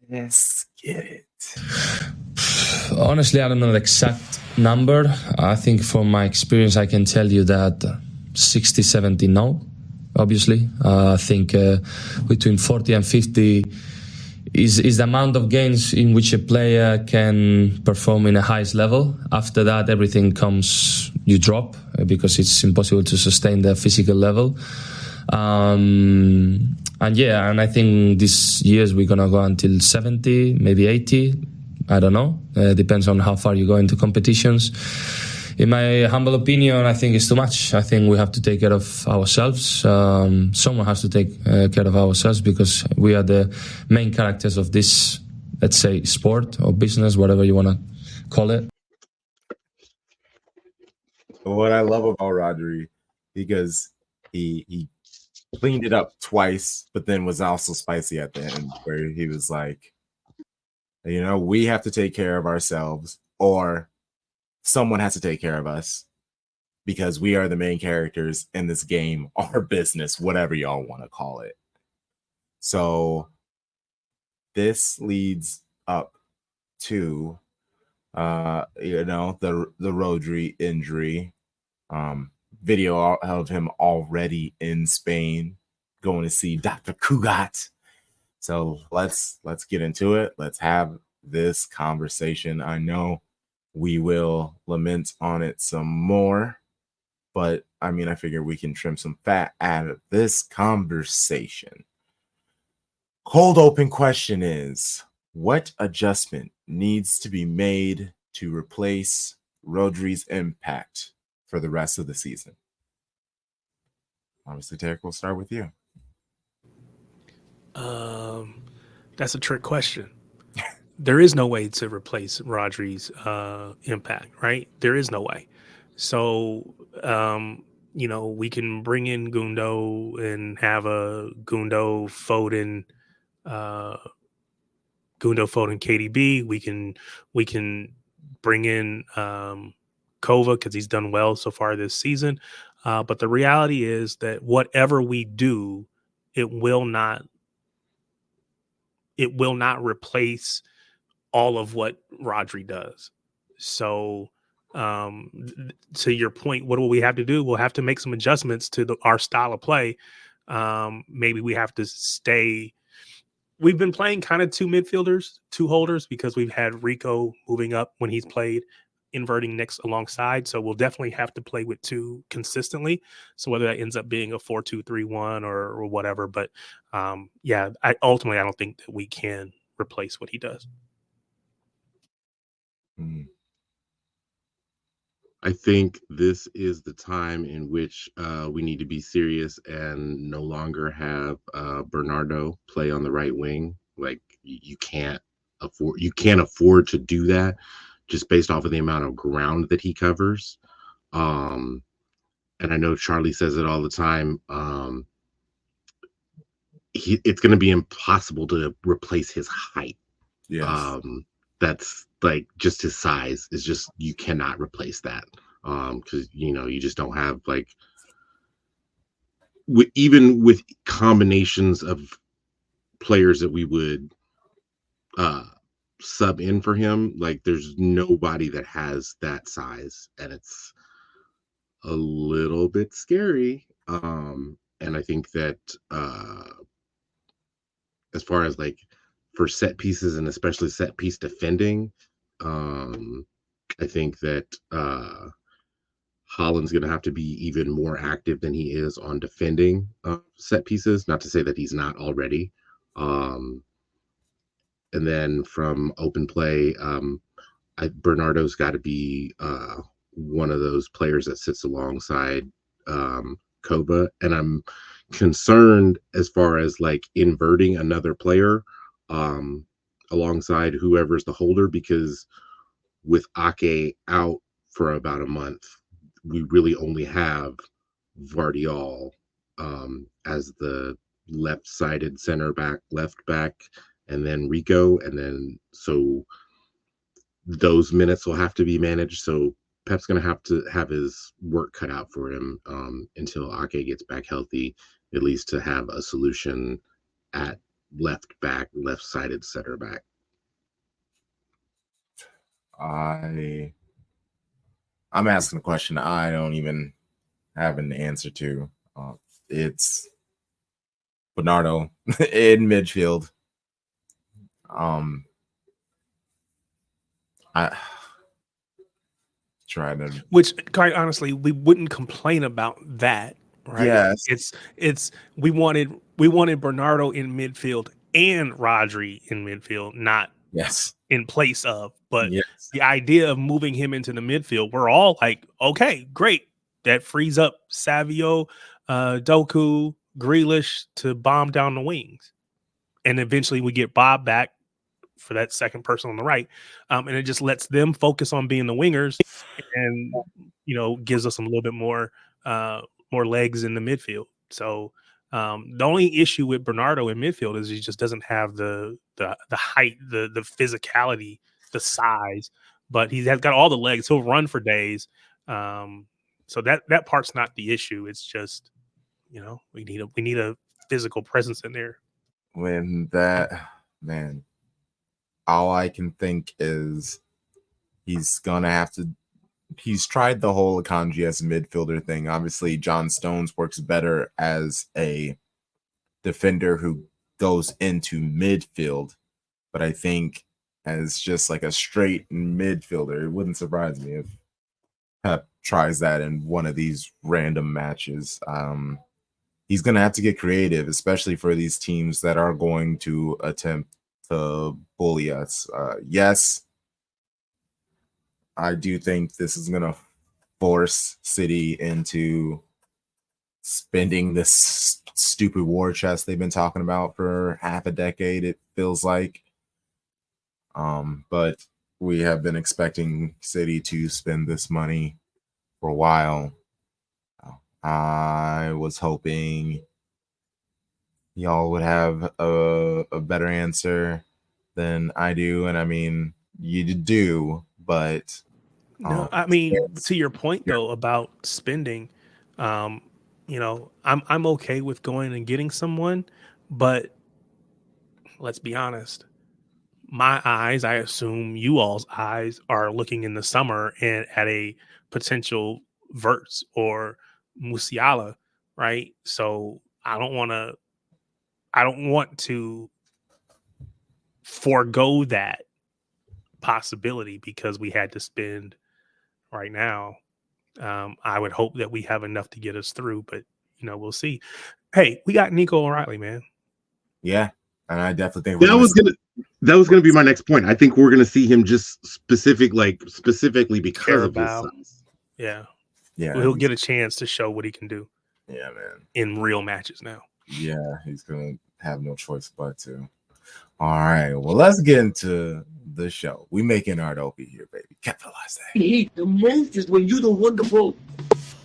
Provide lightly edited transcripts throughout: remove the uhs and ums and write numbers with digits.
Let's get it. Honestly, I don't know the exact number. I think from my experience, I can tell you that 60, 70, no, obviously. I think between 40 and 50 is the amount of games in which a player can perform in a highest level. After that, everything comes, you drop because it's impossible to sustain the physical level. And I think this years we're gonna go until 70, maybe 80. I don't know. Depends on how far you go into competitions. In my humble opinion, I think it's too much. I think we have to take care of ourselves. Someone has to take care of ourselves because we are the main characters of this, let's say, sport or business, whatever you want to call it. What I love about Rodri, because he cleaned it up twice, but then was also spicy at the end, where he was like, you know, we have to take care of ourselves, or someone has to take care of us because we are the main characters in this game, our business, whatever y'all want to call it. So this leads up to the Rodri injury. Video of him already in Spain going to see Dr. Cugat. So let's get into it. Let's have this conversation. I know we will lament on it some more, but I mean, I figure we can trim some fat out of this conversation. Cold open question is, what adjustment needs to be made to replace Rodri's impact for the rest of the season? Obviously, Tarek, we'll start with you. That's a trick question. There is no way to replace Rodri's impact, right? There is no way. So, we can bring in Gundo and have a Gundo Foden KDB. We can bring in Kova because he's done well so far this season. But the reality is that whatever we do, it will not replace all of what Rodri does. So to your point, what will we have to do? We'll have to make some adjustments to our style of play. Maybe we have to stay. We've been playing kind of two midfielders, two holders, because we've had Rico moving up when he's played, inverting next alongside. So we'll definitely have to play with two consistently. So whether that ends up being a 4-2-3-1 or whatever, but I don't think that we can replace what he does. I think this is the time in which we need to be serious and no longer have Bernardo play on the right wing. Like you can't afford to do that just based off of the amount of ground that he covers. And I know Charlie says it all the time. It's going to be impossible to replace his height. Yes. That's like just his size is just, you cannot replace that. Because you just don't have like even with combinations of players that we would sub in for him, like there's nobody that has that size, and it's a little bit scary. And I think that as far as like for set pieces and especially set piece defending, I think that Haaland's going to have to be even more active than he is on defending set pieces. Not to say that he's not already. And then from open play, Bernardo's got to be one of those players that sits alongside Kova. And I'm concerned as far as like inverting another player alongside whoever's the holder, because with Ake out for about a month, we really only have Vardiol as the left-sided center back, left back, and then Rico, and then so those minutes will have to be managed. So Pep's going to have his work cut out for him until Ake gets back healthy, at least to have a solution at left back, left-sided center back. I'm asking a question I don't even have an answer to. It's Bernardo in midfield. I try to, which quite honestly, we wouldn't complain about that, right? yes, It's we wanted Bernardo in midfield and Rodri in midfield, not yes, in place of. But yes, the idea of moving him into the midfield, we're all like, okay, great. That frees up Savio, Doku, Grealish to bomb down the wings. And eventually we get Bob back for that second person on the right. And it just lets them focus on being the wingers and, gives us a little bit more legs in the midfield. So the only issue with Bernardo in midfield is he just doesn't have the height, the physicality, the size, but he has got all the legs. He'll run for days. So that part's not the issue. It's just, we need a physical presence in there. when that, man, all I can think is he's gonna have to. He's tried the whole Akanji as a midfielder thing. Obviously, John Stones works better as a defender who goes into midfield, but I think as just like a straight midfielder, it wouldn't surprise me if Pep tries that in one of these random matches. He's going to have to get creative, especially for these teams that are going to attempt to bully us. Yes, I do think this is going to force City into spending this stupid war chest they've been talking about for half a decade, it feels like. But we have been expecting City to spend this money for a while. I was hoping y'all would have a better answer than I do. And I mean, you do, but no, I mean, to your point though about spending, I'm okay with going and getting someone, but let's be honest. My eyes, I assume you all's eyes, are looking in the summer and at a potential Verts or Musiala, right? So I don't want to forego that possibility because we had to spend right now. I would hope that we have enough to get us through, but we'll see. Hey, we got Nico O'Reilly, man. Yeah, and I definitely think that was gonna be my next point. I think we're gonna see him just specifically because Carabao. of his size. Yeah. Yeah, He'll get a chance to show what he can do. Yeah, man. In real matches now. Yeah, he's gonna have no choice but to. All right, well, let's get into the show. We making art over here, baby. Capitalize that. I hate the most is when you don't want the ball.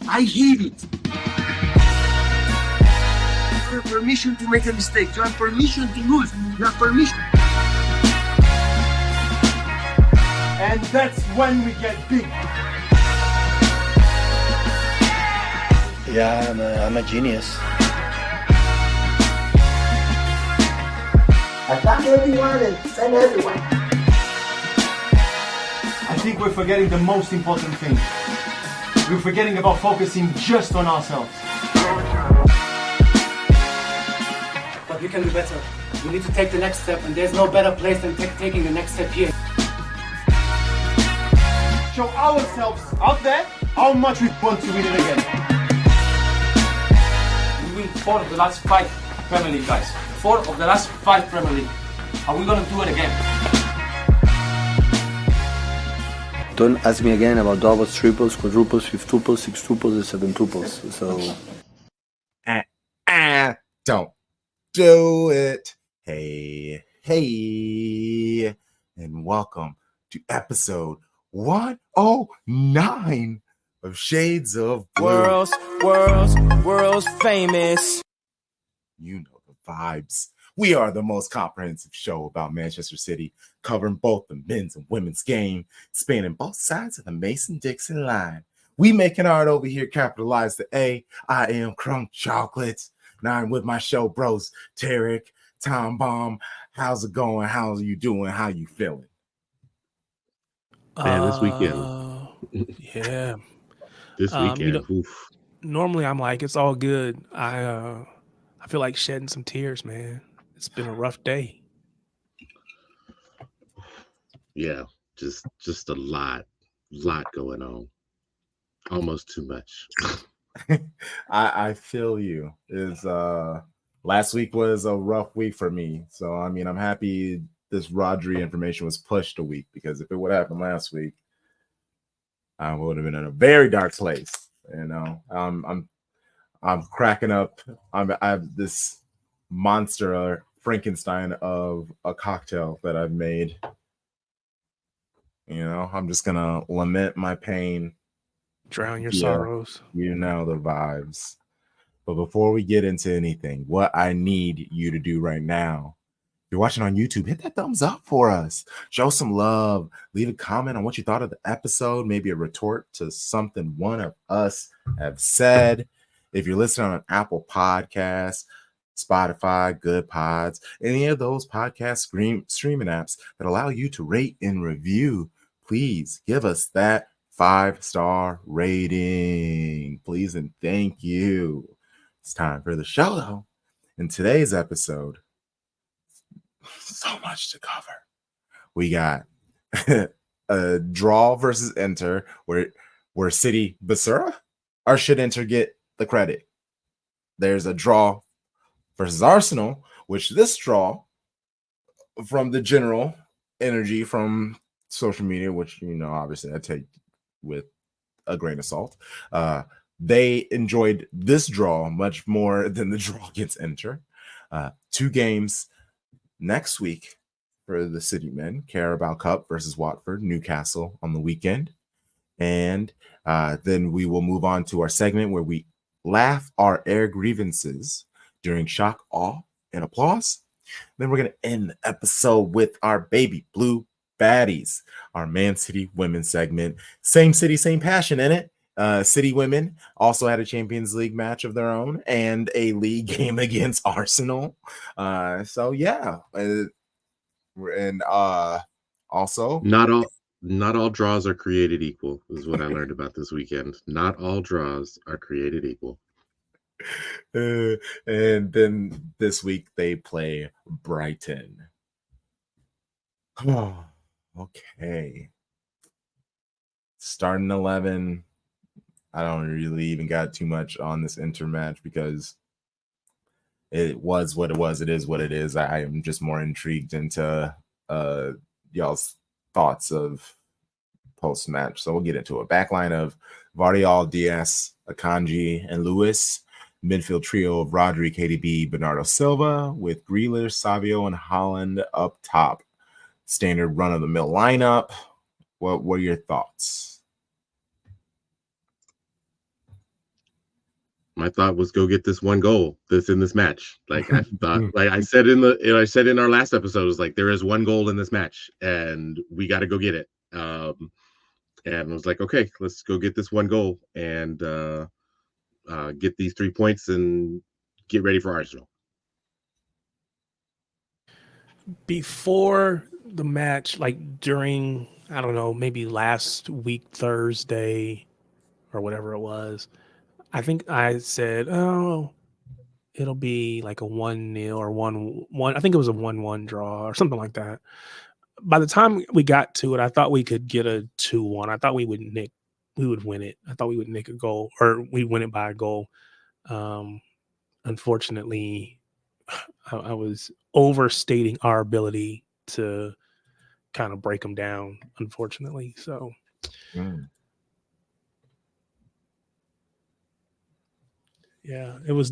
I hate it. You have permission to make a mistake. You have permission to lose. You have permission. And that's when we get big. Yeah, I'm a genius. Attack everyone and send everyone. I think we're forgetting the most important thing. We're forgetting about focusing just on ourselves. But we can do better. We need to take the next step, and there's no better place than taking the next step here. Show ourselves out there how much we want to win it again. We win 4 of the last 5 Premier League, guys. 4 of the last 5 Premier League. Are we going to do it again? Don't ask me again about doubles, triples, quadruples, fifth-tuples, six-tuples, and seven-tuples. So... Don't do it. Hey, and welcome to episode 109 of Shades of Blue. World's famous. You know the vibes. We are the most comprehensive show about Manchester City, covering both the men's and women's game, spanning both sides of the Mason-Dixon line. We making art over here, capitalize the A. I am Crunk Chocolate. And I'm with my show bros, Tarek, Time Bomb, how's it going? How are you doing? How you feeling? Man, this weekend. Yeah. This weekend. Oof. Normally I'm like, it's all good. I feel like shedding some tears, man. It's been a rough day. Yeah, just a lot going on. Almost too much. I feel you. Is last week was a rough week for me. So I mean, I'm happy this Rodri information was pushed a week, because if it would have happened last week, I would have been in a very dark place. You know, I'm cracking up. I have this monster Frankenstein of a cocktail that I've made. You know, I'm just gonna lament my pain. Drown your Yeah, sorrows. you know the vibes. But before we get into anything, what I need you to do right now, if you're watching on YouTube, hit that thumbs up for us. Show some love. Leave a comment on what you thought of the episode, maybe a retort to something one of us have said. If you're listening on Apple Podcasts, Spotify, Good Pods, any of those podcast streaming apps that allow you to rate and review, please give us that 5-star rating. Please and thank you. It's time for the show, though. In today's episode, so much to cover. We got a draw versus Inter, where City Basura, or should Inter get the credit? There's a draw versus Arsenal, which this draw, from the general energy from social media, which, you know, obviously I take with a grain of salt, they enjoyed this draw much more than the draw against Inter. 2 games next week for the City men: Carabao Cup versus Watford, Newcastle on the weekend. And then we will move on to our segment where we laugh our air grievances during shock, awe, and applause. Then we're going to end the episode with our baby blue baddies, our Man City women segment. Same city, same passion in it. City women also had a Champions League match of their own and a league game against Arsenal. So yeah, and also Not all draws are created equal, is what I learned about this weekend. Not all draws are created equal. And then this week they play Brighton. Oh, okay. Starting 11. I don't really even got too much on this Inter match because it was what it was. It is what it is. I am just more intrigued into y'all's thoughts of post-match. So we'll get into it. Backline of Vardial, Diaz, Akanji, and Lewis. Midfield trio of Rodri, KDB, Bernardo Silva, with Grealish, Savio, and Holland up top. Standard run-of-the-mill lineup. What were your thoughts? My thought was go get this one goal that's in this match. Like I thought, like I said in our last episode, it was like there is one goal in this match and we got to go get it. And I was like, okay, let's go get this one goal and get these 3 points and get ready for Arsenal. Before the match, like during, I don't know, maybe last week, Thursday or whatever it was, I think I said, oh, it'll be like a 1-0 or 1-1. I think it was a 1-1 draw or something like that. By the time we got to it, I thought we could get a 2-1. I thought we would win it. I thought we would nick a goal, or we'd win it by a goal. Unfortunately, I was overstating our ability to kind of break them down, unfortunately. So yeah, it was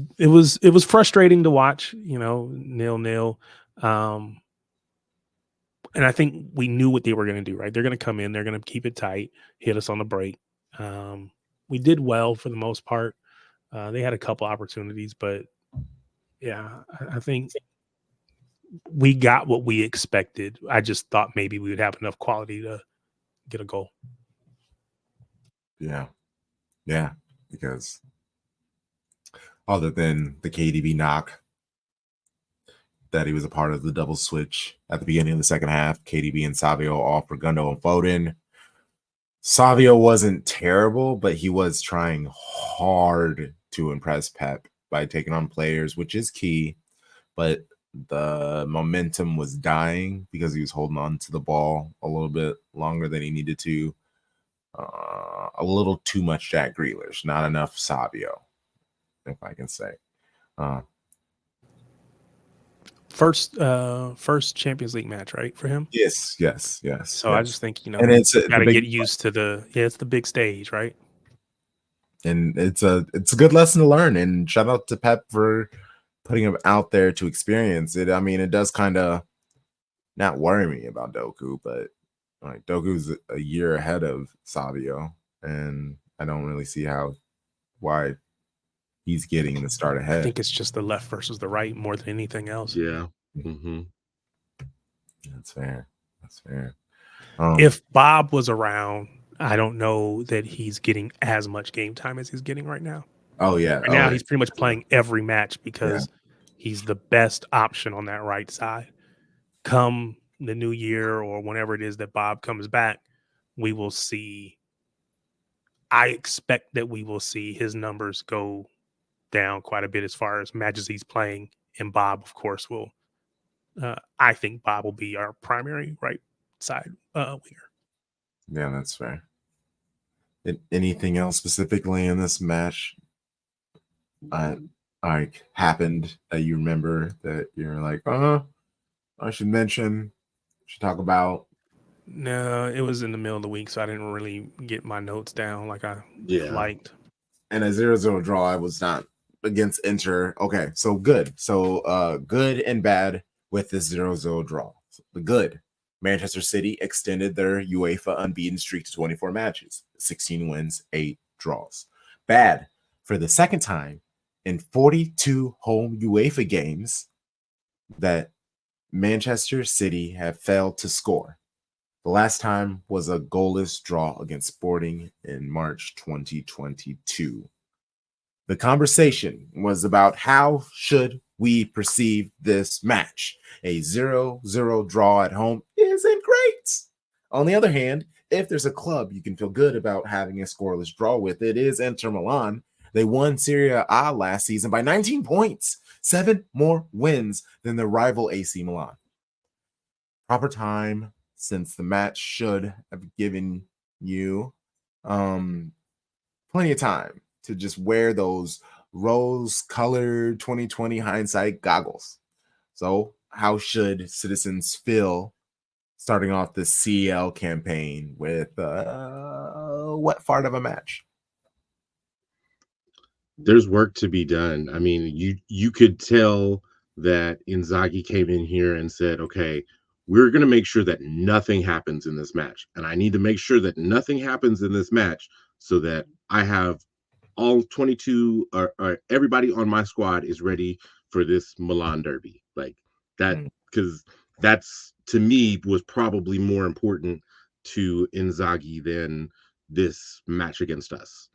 frustrating to watch, you know, 0-0. And I think we knew what they were going to do, right? They're going to come in, they're going to keep it tight, hit us on the break. We did well for the most part. They had a couple opportunities, but yeah, I think we got what we expected. I just thought maybe we would have enough quality to get a goal. Yeah, because other than the KDB knock, that he was a part of the double switch at the beginning of the second half. KDB and Savio off for Gundo and Foden. Savio wasn't terrible, but he was trying hard to impress Pep by taking on players, which is key. But the momentum was dying because he was holding on to the ball a little bit longer than he needed to. A little too much Jack Grealish, not enough Savio, if I can say. First Champions League match, right, for him? Yes. So yes. I just think, and it's got to get used to it's the big stage, right? And it's a good lesson to learn. And shout out to Pep for putting him out there to experience it. I mean, it does kind of not worry me about Doku, but like Doku's a year ahead of Savio, and I don't really see why he's getting the start ahead. I think it's just the left versus the right more than anything else. Yeah. That's fair. If Bob was around, I don't know that he's getting as much game time as he's getting right now. Oh yeah. Right now he's pretty much playing every match because he's the best option on that right side. Come the new year or whenever it is that Bob comes back, we will see. I expect that we will see his numbers go down quite a bit as far as matches he's playing, and Bob, of course, will. I think Bob will be our primary right side winger. Yeah, that's fair. Anything else specifically in this match happened that you remember that you're like, I should mention, should talk about? No, it was in the middle of the week, so I didn't really get my notes down like I liked. And a 0-0 draw, I was not against Inter. Okay, so good. So good and bad with this 0-0 draw. So the good, Manchester City extended their UEFA unbeaten streak to 24 matches, 16 wins, 8 draws. Bad, for the second time in 42 home UEFA games that Manchester City have failed to score. The last time was a goalless draw against Sporting in March 2022. The conversation was about how should we perceive this match. A 0-0 draw at home isn't great. On the other hand, if there's a club you can feel good about having a scoreless draw with, it is Inter Milan. They won Serie A last season by 19 points, 7 more wins than their rival AC Milan. Proper time, since the match should have given you plenty of time to just wear those rose-colored 2020 hindsight goggles. So how should citizens feel starting off the CL campaign with what part of a match? There's work to be done. I mean, you could tell that Inzaghi came in here and said, okay, we're going to make sure that nothing happens in this match. And I need to make sure that nothing happens in this match so that I have all 22 or everybody on my squad is ready for this Milan derby. Like that, because that's, to me, was probably more important to Inzaghi than this match against us.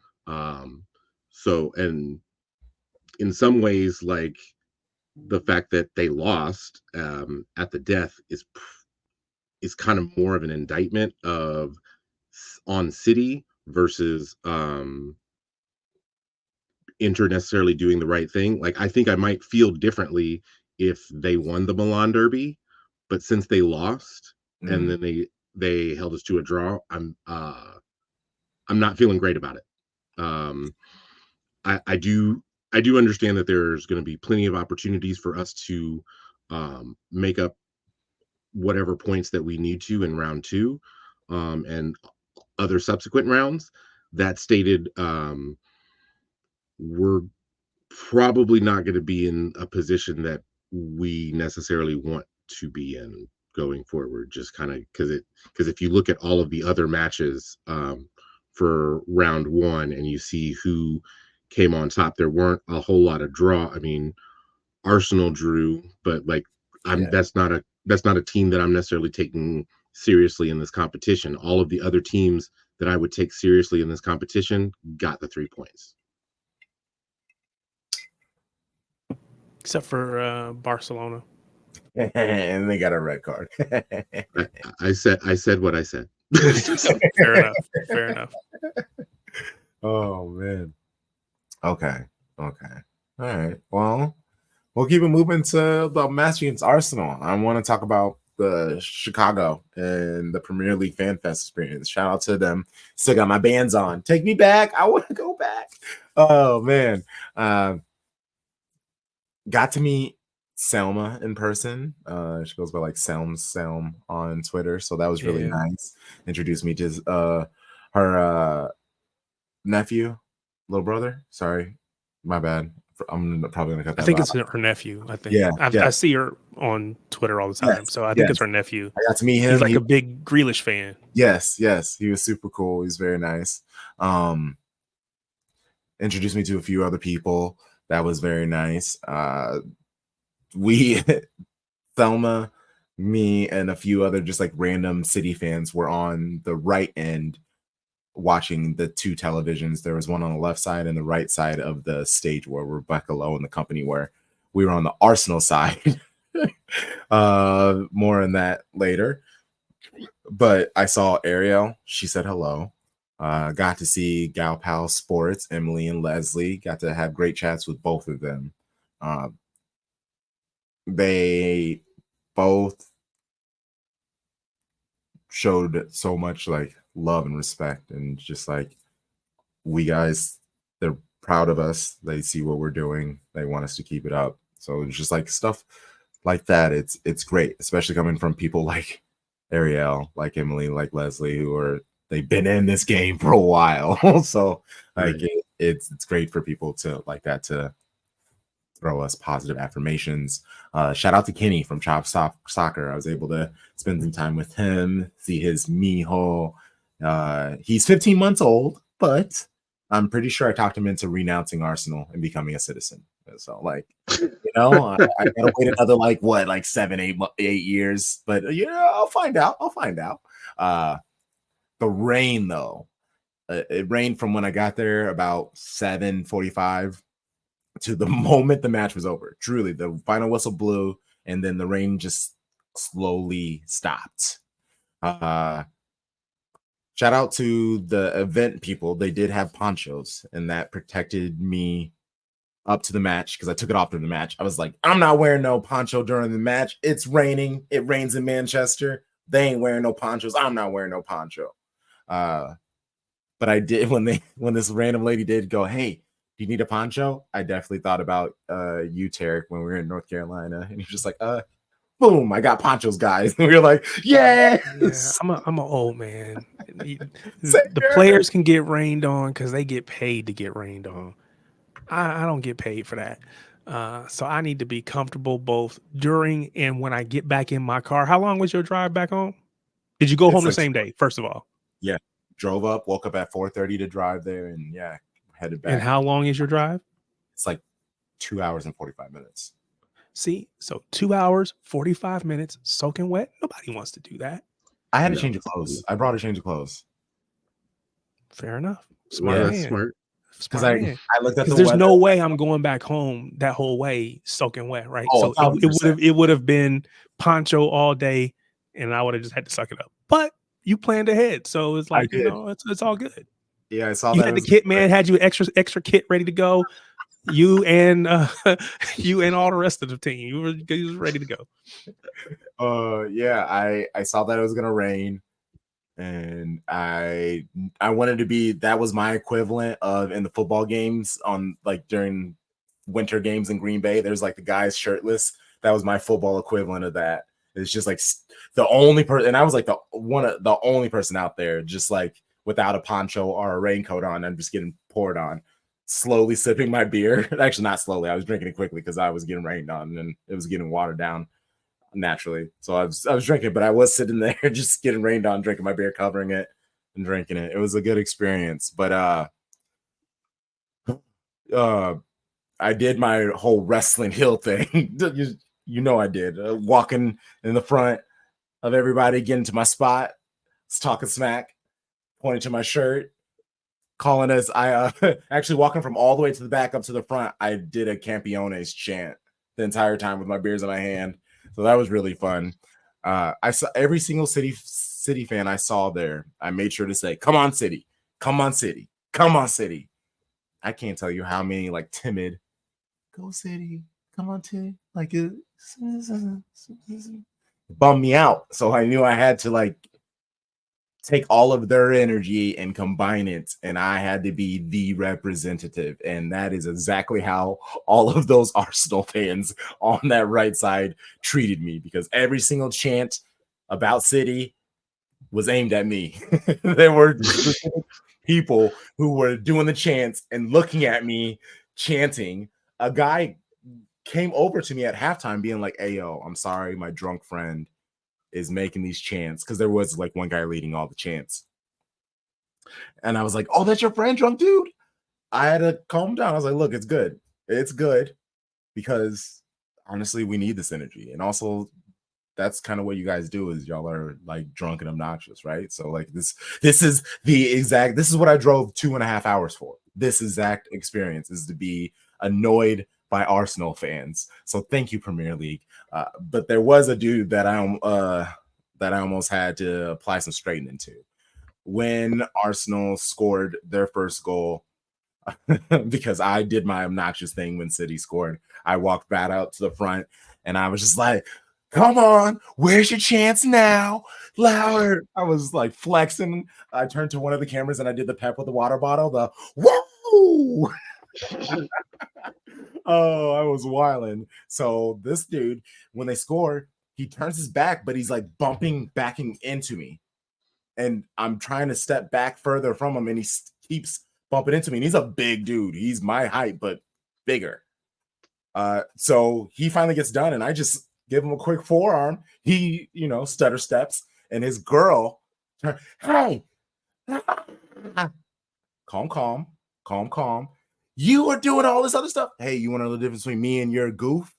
So, and in some ways, like the fact that they lost at the death is kind of more of an indictment on City versus Inter necessarily doing the right thing. Like, I think I might feel differently if they won the Milan derby, but since they lost and then they held us to a draw, I'm not feeling great about it. I do understand that there's going to be plenty of opportunities for us to make up whatever points that we need to in round 2 and other subsequent rounds. That stated, we're probably not going to be in a position that we necessarily want to be in going forward, just kind of because if you look at all of the other matches for round 1 and you see who came on top, there weren't a whole lot of draw. I mean, Arsenal drew, but like that's not a team that I'm necessarily taking seriously in this competition. All of the other teams that I would take seriously in this competition got the 3 points. Except for Barcelona. And they got a red card. I said what I said. Fair enough. Fair enough. Oh man. Okay. All right. Well, we'll keep it moving to the match against Arsenal. I want to talk about the Chicago and the Premier League Fan Fest experience. Shout out to them. Still got my bands on. Take me back. I want to go back. Oh man. Got to meet Selma in person. She goes by like Selm on Twitter. So that was really nice. Introduced me to her nephew, little brother. Sorry, my bad. I'm probably gonna cut that. I think it's her nephew. I think. Yeah, I see her on Twitter all the time, so I think it's her nephew. I got to meet him. He's like a big Grealish fan. Yes, he was super cool. He's very nice. Introduced me to a few other people. That was very nice. We, Thelma, me, and a few other just like random City fans were on the right end watching the two televisions. There was one on the left side and the right side of the stage where Rebecca Lowe and the company were. We were on the Arsenal side. More on that later. But I saw Ariel. She said hello. Got to see Gal Pal Sports, Emily and Leslie. Got to have great chats with both of them. They both showed so much like love and respect, and just like, we guys, they're proud of us. They see what we're doing. They want us to keep it up. So it's just like stuff like that. It's great, especially coming from people like Ariel, like Emily, like Leslie, they've been in this game for a while. So like it's great for people to like that to throw us positive affirmations. Shout out to Kenny from Chop Soccer. I was able to spend some time with him, see his mijo. He's 15 months old, but I'm pretty sure I talked him into renouncing Arsenal and becoming a citizen. So like, I gotta wait another like 7-8 years, but I'll find out. The rain though, it rained from when I got there about 7:45 to the moment the match was over. Truly, the final whistle blew, and then the rain just slowly stopped. Shout out to the event people. They did have ponchos, and that protected me up to the match because I took it off during the match. I was like, I'm not wearing no poncho during the match. It's raining. It rains in Manchester. They ain't wearing no ponchos. I'm not wearing no poncho. But I did when this random lady did go, hey, do you need a poncho? I definitely thought about you, Tarek, when we were in North Carolina, and you're just like, boom, I got ponchos, guys. And we were like, yes. Yeah, I'm an old man. The players can get rained on because they get paid to get rained on. I don't get paid for that. So I need to be comfortable both during and when I get back in my car. How long was your drive back home? Did you go home the same day, first of all? Yeah. Drove up, woke up at 4:30 to drive there, and headed back. And how long is your drive? It's like 2 hours and 45 minutes. See, so 2 hours, 45 minutes, soaking wet. Nobody wants to do that. I had a change of clothes. I brought a change of clothes. Fair enough. Smart. Because I looked at the there's weather. No way I'm going back home that whole way soaking wet, right? Oh, so it would have been poncho all day, and I would have just had to suck it up. But you planned ahead, so it's like it's all good. Yeah, I saw you that. Had the kit, man. Had you extra kit ready to go. You and all the rest of the team. You was ready to go. I saw that it was gonna rain, and I wanted to be. That was my equivalent of in the football games on like during winter games in Green Bay. There's like the guys shirtless. That was my football equivalent of that. It's just like the only person, and I was like the only person out there, just like without a poncho or a raincoat on. I'm just getting poured on, slowly sipping my beer. Actually, not slowly. I was drinking it quickly because I was getting rained on and it was getting watered down naturally. So I was drinking, but I was sitting there just getting rained on, drinking my beer, covering it and drinking it. It was a good experience. But I did my whole wrestling hill thing. I did. Walking in the front of everybody, getting to my spot, talking smack, pointing to my shirt, calling us. I actually walking from all the way to the back up to the front. I did a Campiones chant the entire time with my beers in my hand. So that was really fun. I saw every single City fan I saw there. I made sure to say, "Come on, City! Come on, City! Come on, City!" I can't tell you how many like timid, "Go City! Come on, City!" Like it bummed me out. So I knew I had to like take all of their energy and combine it, and I had to be the representative. And that is exactly how all of those Arsenal fans on that right side treated me, because every single chant about City was aimed at me. There were people who were doing the chants and looking at me chanting. A guy came over to me at halftime being like, "Hey, yo, I'm sorry, my drunk friend is making these chants," because there was like one guy leading all the chants. And I was like, "Oh, that's your friend, drunk dude?" I had to calm down. I was like, "Look, it's good. It's good, because honestly, we need this energy. And also, that's kind of what you guys do, is y'all are like drunk and obnoxious, right? So like this is what I drove 2.5 hours for. This exact experience is to be annoyed by Arsenal fans. So thank you, Premier League. But there was a dude that I almost had to apply some straightening to when Arsenal scored their first goal. Because I did my obnoxious thing when City scored. I walked back out to the front and I was just like, "Come on, where's your chance now? Louder." I was like flexing. I turned to one of the cameras and I did the pep with the water bottle, the whoa. Oh, I was wilding. So this dude, when they score, he turns his back, but he's like backing into me. And I'm trying to step back further from him, and he keeps bumping into me. And he's a big dude. He's my height, but bigger. So he finally gets done, and I just give him a quick forearm. He, stutter steps, and his girl, "Hey, calm. You are doing all this other stuff. Hey, you want to know the difference between me and your goof?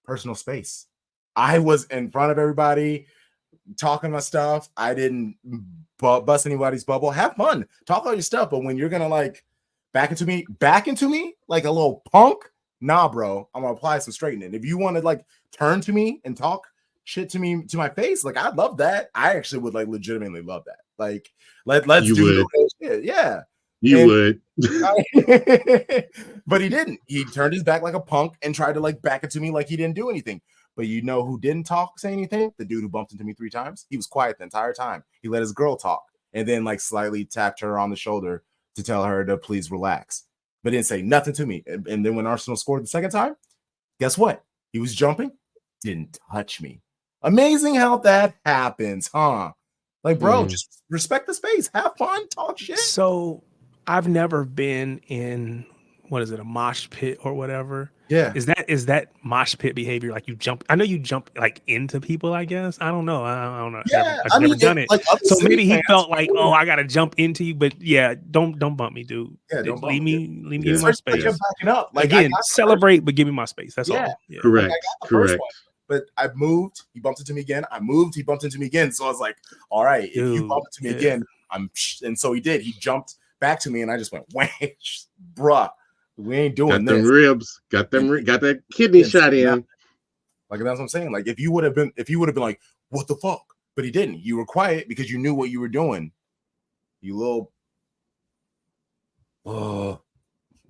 Personal space." I was in front of everybody talking my stuff. I didn't bust anybody's bubble. Have fun, talk all your stuff. But when you're gonna like back into me like a little punk, nah, bro, I'm gonna apply some straightening. If you want to like turn to me and talk shit to me to my face, like I'd love that. I actually would like legitimately love that. Like let's You do would. the real shit. Yeah. You would. But he didn't. He turned his back like a punk and tried to like back it to me like he didn't do anything. But you know who didn't say anything? The dude who bumped into me 3 times. He was quiet the entire time. He let his girl talk and then like slightly tapped her on the shoulder to tell her to please relax, but didn't say nothing to me. And then when Arsenal scored the second time, guess what? He was jumping, didn't touch me. Amazing how that happens, huh? Like, bro, just respect the space, have fun, talk shit. So I've never been in, what is it, a mosh pit or whatever. Yeah. Is that mosh pit behavior? Like you jump, I know you jump like into people, I guess. I don't know. I don't know. Yeah, I've never done it. like So maybe he fans, felt like, oh, I gotta jump into you, but yeah, don't bump me, dude. Yeah, don't bump leave me, me in my space. You're backing up. Like Again, celebrate, but give me my space. That's all. Yeah. Correct. Like, I got the Correct. first one, but I moved. He bumped into me again. I moved. He bumped into me again. So I was like, all right, if you bump into me again, and so he did. He jumped back to me, and I just went, "Wham, bruh, we ain't doing got this." Them ribs, got that kidney shot in. Like that's what I'm saying. Like if you would have been like, "What the fuck?" But he didn't. You were quiet because you knew what you were doing. You little.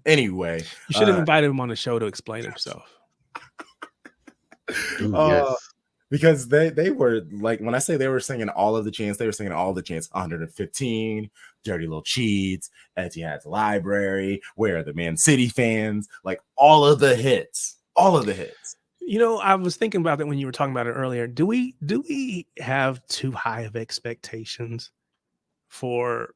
Anyway, You should have invited him on the show to explain himself. Yes. Because they were like, when I say they were singing all of the chants, they were singing all the chants. 115, Dirty Little Cheats, Etihad's Library, Where Are the Man City Fans? Like all of the hits. I was thinking about that when you were talking about it earlier. Do we have too high of expectations for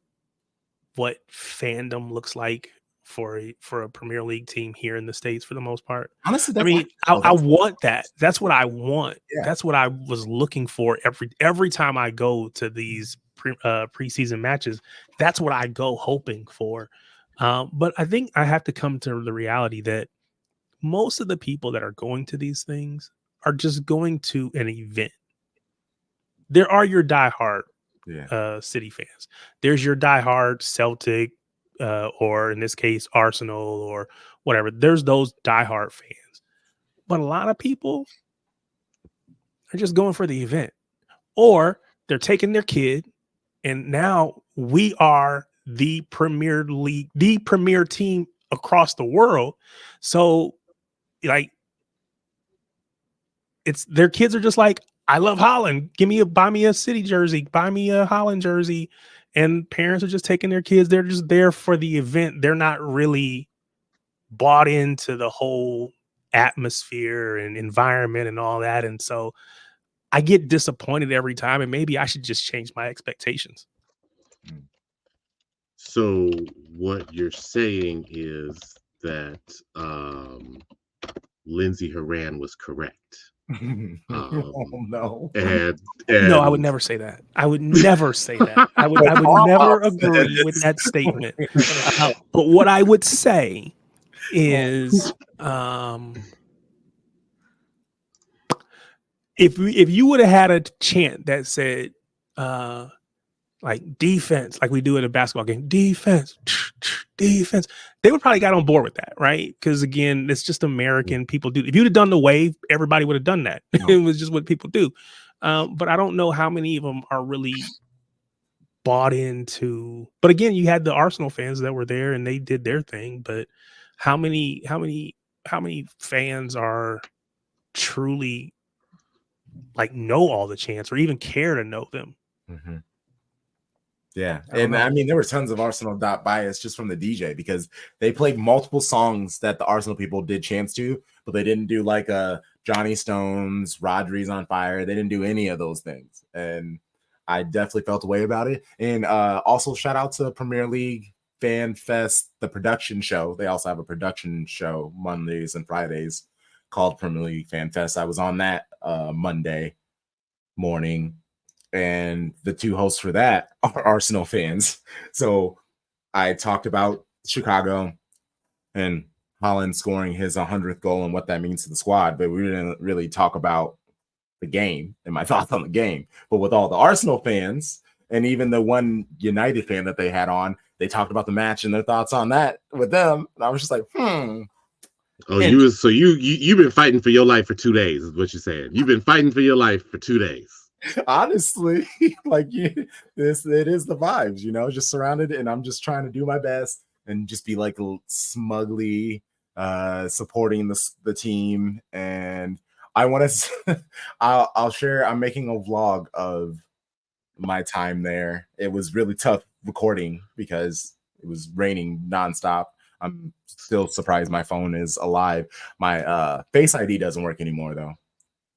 what fandom looks like for a Premier League team here in the States for the most part? Honestly, I mean, I want that. That's what I want. Yeah. That's what I was looking for every time I go to these preseason matches. That's what I go hoping for. But I think I have to come to the reality that most of the people that are going to these things are just going to an event. There are your diehard City fans. There's your diehard Celtic, or in this case, Arsenal or whatever. There's those diehard fans. But a lot of people, They're just going for the event. Or they're taking their kid, and now we are the premier league, the premier team across the world. So, like, it's their kids are just like, I love Holland. Buy me a City jersey, buy me a Holland jersey. And parents are just taking their kids. They're just there for the event. They're not really bought into the whole atmosphere and environment and all that. And so I get disappointed every time, and maybe I should just change my expectations. So what you're saying is that Lindsey Horan was correct. Oh, no. And no, I would never say that. I would never say that. I would never agree with that statement. But what I would say is, if you would have had a chant that said, like defense, like we do in a basketball game, defense, defense, they would probably got on board with that, right? Because again, it's just American people do. If you'd have done the wave, everybody would have done that. It was just what people do. But I don't know how many of them are really bought into. But again, you had the Arsenal fans that were there and they did their thing. But how many fans are truly like know all the chants or even care to know them? Mm-hmm. Yeah, and I mean, there were tons of Arsenal bias just from the DJ because they played multiple songs that the Arsenal people did chants to, but they didn't do like Johnny Stones, Rodri's on Fire. They didn't do any of those things, and I definitely felt a way about it. And also, shout out to Premier League Fan Fest, the production show. They also have a production show Mondays and Fridays called Premier League Fan Fest. I was on that Monday morning. And the two hosts for that are Arsenal fans. So I talked about Chicago and Holland scoring his 100th goal and what that means to the squad, but we didn't really talk about the game and my thoughts on the game. But with all the Arsenal fans and even the one United fan that they had on, they talked about the match and their thoughts on that with them. And I was just like, Oh, you've been fighting for your life for 2 days, is what you're saying. You've been fighting for your life for 2 days. Honestly, like it is the vibes, you know, just surrounded, and I'm just trying to do my best and just be like smugly supporting the team. And I want to I'll share, I'm making a vlog of my time there. It was really tough recording because it was raining nonstop. I'm still surprised my phone is alive. My Face ID doesn't work anymore though.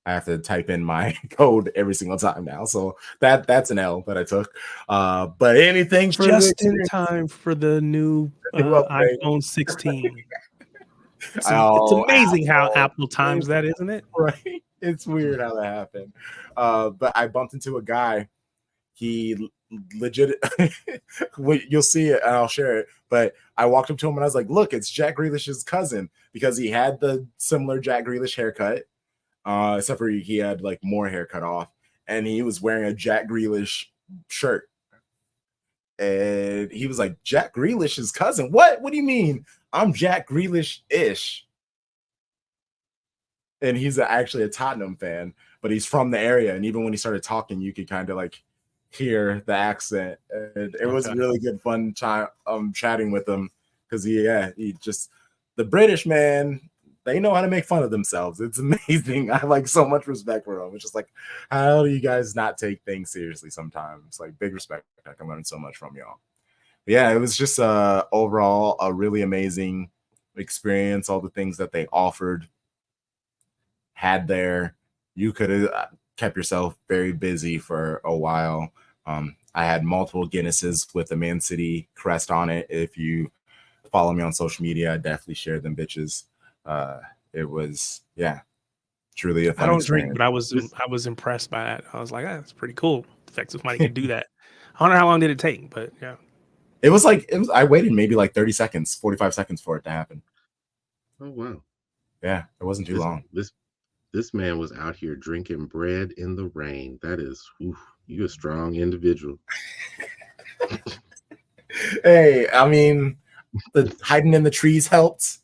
I have to type in my code every single time now. So that's an L that I took. But anything for just in time for the new iPhone 16. It's amazing how Apple times that, isn't it? Right. It's weird how that happened. But I bumped into a guy. He legit, you'll see it and I'll share it. But I walked up to him and I was like, look, it's Jack Grealish's cousin, because he had the similar Jack Grealish haircut. Except for he had like more hair cut off, and he was wearing a Jack Grealish shirt. And he was like, Jack Grealish's cousin? What do you mean? I'm Jack Grealish-ish. And he's actually a Tottenham fan, but he's from the area. And even when he started talking, you could kind of like hear the accent. And it was really good fun time chatting with him, because he just, the British man, they know how to make fun of themselves. It's amazing. I have like so much respect for them. It's just like, how do you guys not take things seriously sometimes? Like, big respect. I can learn so much from y'all. But yeah, it was just overall a really amazing experience. All the things that they offered, had there. You could have kept yourself very busy for a while. I had multiple Guinnesses with the Man City crest on it. If you follow me on social media, I definitely shared them bitches. It was truly a fun I don't experience. drink, but I was impressed by that. I was like, that's pretty cool. The fact that somebody could do that. I don't know how long did it take, but yeah. It was I waited maybe like 30 seconds, 45 seconds for it to happen. Oh wow. Yeah, it wasn't too long. This man was out here drinking bread in the rain. That is, you a strong individual. Hey, I mean, the hiding in the trees helped.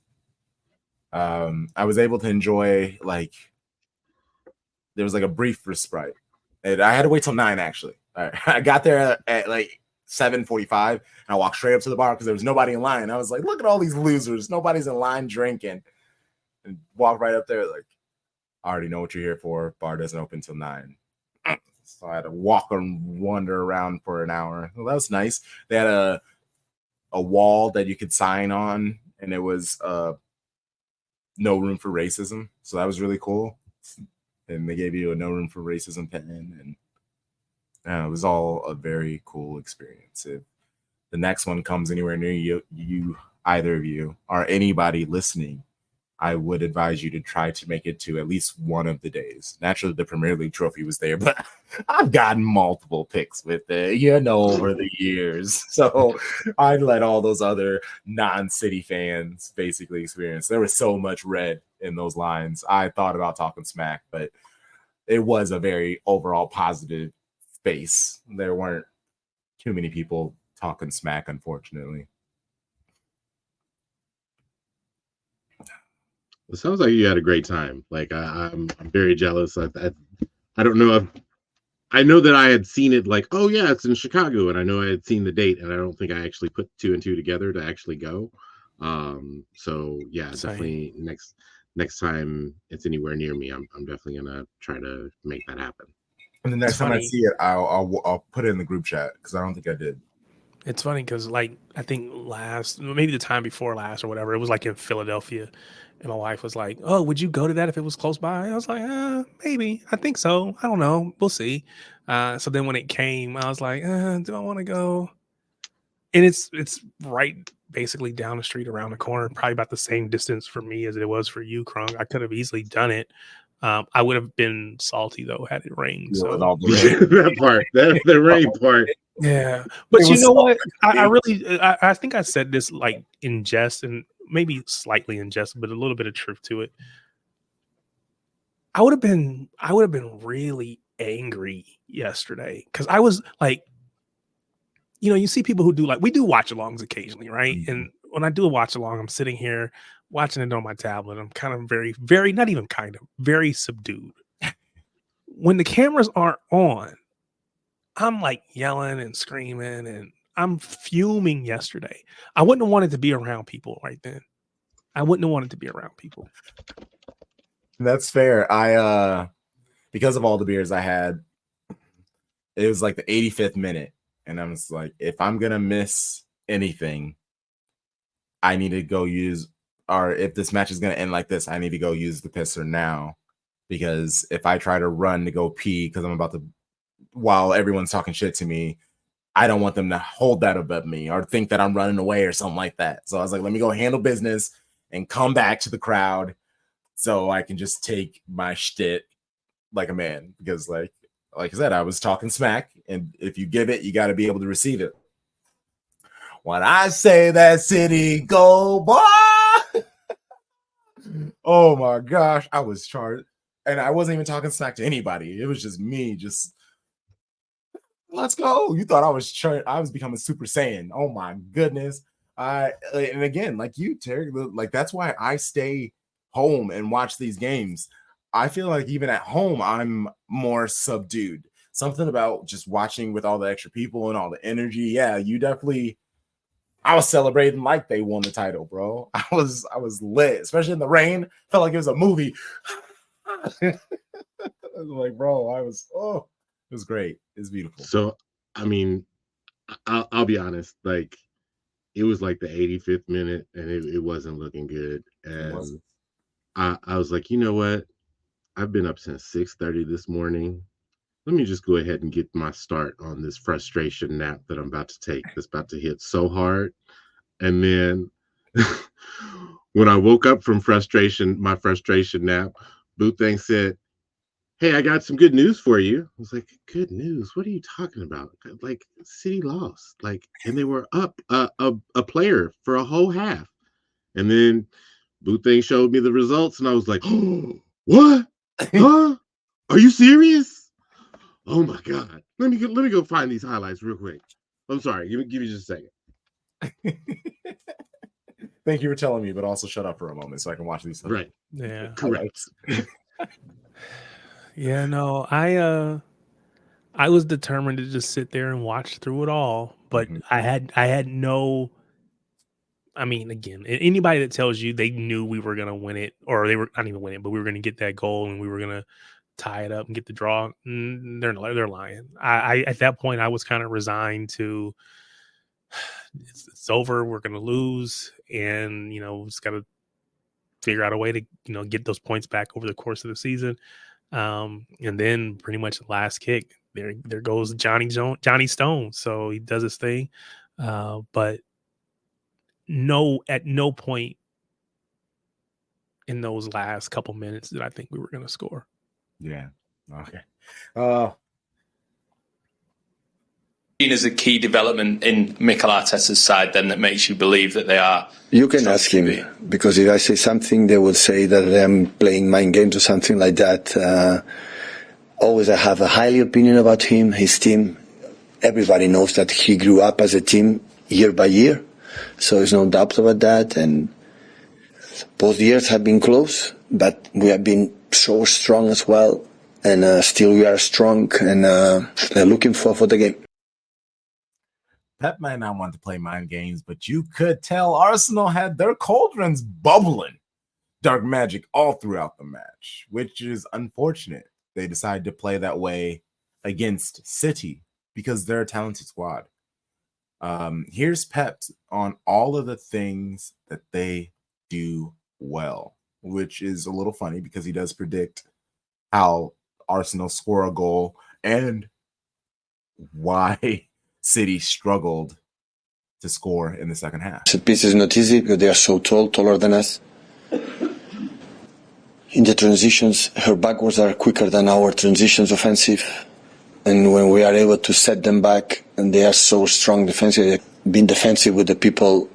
I was able to enjoy like there was like a brief respite. And I had to wait till 9 actually. All right. I got there at like 7:45 and I walked straight up to the bar because there was nobody in line. I was like, look at all these losers. Nobody's in line drinking. And walk right up there like, I already know what you're here for. Bar doesn't open till 9. So I had to walk and wander around for an hour. Well, that was nice. They had a wall that you could sign on, and it was no room for racism. So that was really cool. And they gave you a no room for racism pen, and it was all a very cool experience. If the next one comes anywhere near you, either of you, or anybody listening, I would advise you to try to make it to at least one of the days. Naturally, the Premier League trophy was there, but I've gotten multiple picks with it, over the years. So I let all those other non-City fans basically experience. There was so much red in those lines. I thought about talking smack, but it was a very overall positive space. There weren't too many people talking smack, unfortunately. It sounds like you had a great time. Like I'm very jealous. I don't know if I know that I had seen it. Like, oh yeah, it's in Chicago, and I know I had seen the date, and I don't think I actually put 2 and 2 together to actually go. So yeah, definitely next time it's anywhere near me, I'm definitely gonna try to make that happen. And the next time I see it, I'll put it in the group chat because I don't think I did. It's funny because I think maybe the time before last or whatever, it was like in Philadelphia. And my wife was like, oh, would you go to that if it was close by? I was like, maybe. I think so. I don't know. We'll see. So then when it came, I was like, do I want to go? And it's right basically down the street around the corner, probably about the same distance for me as it was for you, Krung. I could have easily done it. I would have been salty though had it rained. So that part, the rain part. Yeah, but you know what? I think I said this like in jest and maybe slightly in jest, but a little bit of truth to it. I would have been really angry yesterday because I was like, you see people who do we do watch alongs occasionally, right? Mm-hmm. And when I do a watch along, I'm sitting here watching it on my tablet. I'm kind of very, very, not even kind of, very subdued. When the cameras aren't on, I'm like yelling and screaming and I'm fuming yesterday. I wouldn't have wanted to be around people right then. I wouldn't have wanted to be around people. That's fair. I because of all the beers I had, it was like the 85th minute. And I was like, if I'm gonna miss anything, I need to go use, or if this match is gonna end like this, I need to go use the pisser now. Because if I try to run to go pee because I'm about to, while everyone's talking shit to me, I don't want them to hold that above me or think that I'm running away or something like that. So I was like, let me go handle business and come back to the crowd so I can just take my shit like a man. Because like I said, I was talking smack, and if you give it, you got to be able to receive it. When I say that City go, boy, oh my gosh, I was charged. And I wasn't even talking smack to anybody. It was just me, just let's go. You thought I was becoming Super Saiyan. Oh my goodness. And again, like you, Terry, like that's why I stay home and watch these games. I feel like even at home, I'm more subdued. Something about just watching with all the extra people and all the energy. Yeah, you definitely. I was celebrating like they won the title, bro. I was lit, especially in the rain. Felt like it was a movie. Like, bro, it was great. It's beautiful. So, I mean, I'll be honest. Like, it was like the 85th minute, and it wasn't looking good. And I was like, you know what? I've been up since 6:30 this morning. Let me just go ahead and get my start on this frustration nap that I'm about to take. That's about to hit so hard. And then when I woke up from my frustration nap, Bootang said, hey, I got some good news for you. I was like, good news? What are you talking about? Like, City lost. Like, and they were up a player for a whole half. And then Bootang showed me the results, and I was like, oh, what? Huh? Are you serious? Oh my God. Let me go find these highlights real quick. I'm sorry. Give me just a second. Thank you for telling me, but also shut up for a moment so I can watch these. Right. Yeah. Correct. Yeah, no, I was determined to just sit there and watch through it all, but Mhm. I had no. I mean, again, anybody that tells you they knew we were gonna win it, or they were not even win it, but we were gonna get that goal and we were gonna tie it up and get the draw, they're lying. I at that point I was kind of resigned to it's over. We're gonna lose, and just gotta figure out a way to get those points back over the course of the season. And then pretty much the last kick, there goes Johnny Stone. So he does his thing, but at no point in those last couple minutes did I think we were going to score. Yeah. Okay. Uh, As a key development in Mikel Arteta's side then that makes you believe that they are? You can ask him, because if I say something, they will say that I'm playing mind games or something like that. Always I have a highly opinion about him, his team. Everybody knows that he grew up as a team year by year, so there's no doubt about that. And both years have been close, but we have been so strong as well, and still we are strong, and looking forward for the game. Pep might not want to play mind games, but you could tell Arsenal had their cauldrons bubbling dark magic all throughout the match, which is unfortunate. They decided to play that way against City because they're a talented squad. Here's Pep on all of the things that they do well, which is a little funny because he does predict how Arsenal score a goal and why City struggled to score in the second half. Set piece is not easy because they are so tall, taller than us. In the transitions, her backwards are quicker than our transitions offensive. And when we are able to set them back, and they are so strong defensively, being defensive with the people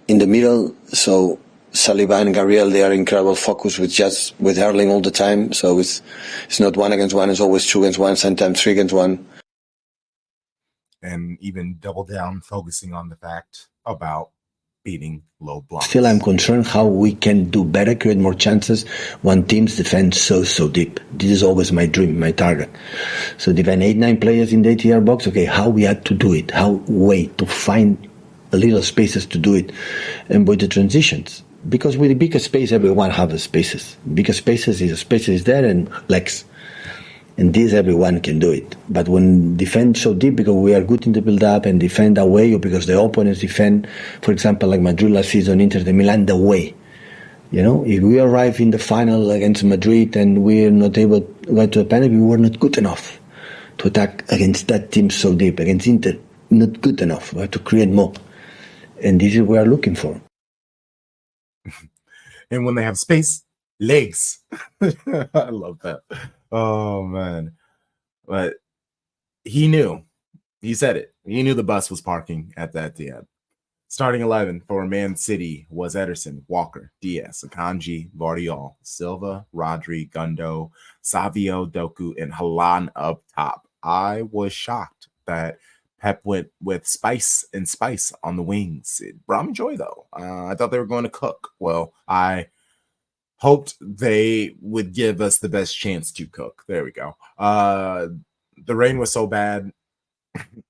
in the middle. So Saliba and Gabriel, they are incredible focus with Erling all the time. So it's not 1 against 1, it's always 2 against 1, sometimes 3 against 1. And even double down focusing on the fact about beating low blocks. Still, I'm concerned how we can do better, create more chances when teams defend so deep. This is always my dream, my target. So defend 8-9 players in the 80-yard box. Okay, how we have to do it? How way to find a little spaces to do it, and with the transitions. Because with the bigger space, everyone has spaces. Bigger spaces is there and legs. And this everyone can do it. But when defend so deep, because we are good in the build-up and defend away, or because the opponents defend, for example, like Madrid last season, Inter de Milan, the way. If we arrive in the final against Madrid and we are not able to go to a penalty, we were not good enough to attack against that team so deep. Against Inter, not good enough. We have to create more. And this is what we are looking for. And when they have space, legs. I love that. Oh, man. But he knew. He said it. He knew the bus was parking at that end. Starting 11 for Man City was Ederson, Walker, Diaz, Akanji, Vardiol, Silva, Rodri, Gundo, Savio, Doku, and Haaland up top. I was shocked that Pep went with spice on the wings. It brought me joy, though. I thought they were going to cook. Well, I hoped they would give us the best chance to cook. There we go. The rain was so bad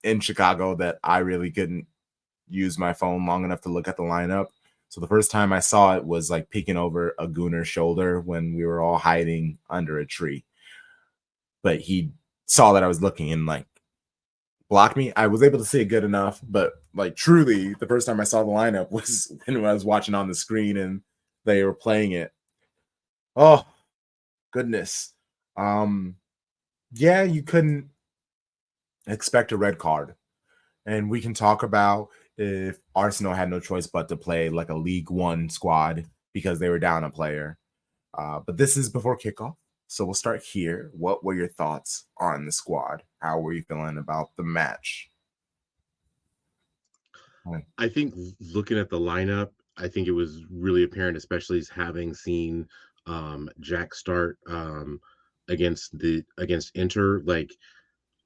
in Chicago that I really couldn't use my phone long enough to look at the lineup. So the first time I saw it was like peeking over a Gunner's shoulder when we were all hiding under a tree. But he saw that I was looking and like blocked me. I was able to see it good enough, but like truly the first time I saw the lineup was when I was watching on the screen and they were playing it. Oh, goodness. Yeah, you couldn't expect a red card. And we can talk about if Arsenal had no choice but to play like a League One squad because they were down a player. But this is before kickoff. So we'll start here. What were your thoughts on the squad? How were you feeling about the match? I think looking at the lineup, I think it was really apparent, especially as having seen Jack start against Inter. Like,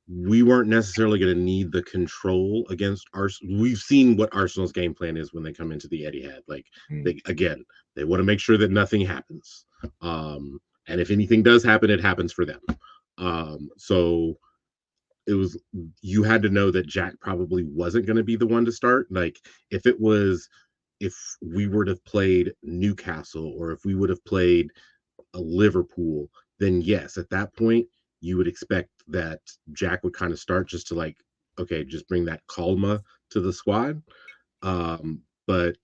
we weren't necessarily going to need the control against Arsenal. We've seen what Arsenal's game plan is when they come into the Etihad. Like, they want to make sure that nothing happens. And if anything does happen, it happens for them. So it was, you had to know that Jack probably wasn't going to be the one to start. Like if we would have played Newcastle, or if we would have played a Liverpool, then yes, at that point you would expect that Jack would kind of start, just to like, okay, just bring that calma to the squad. But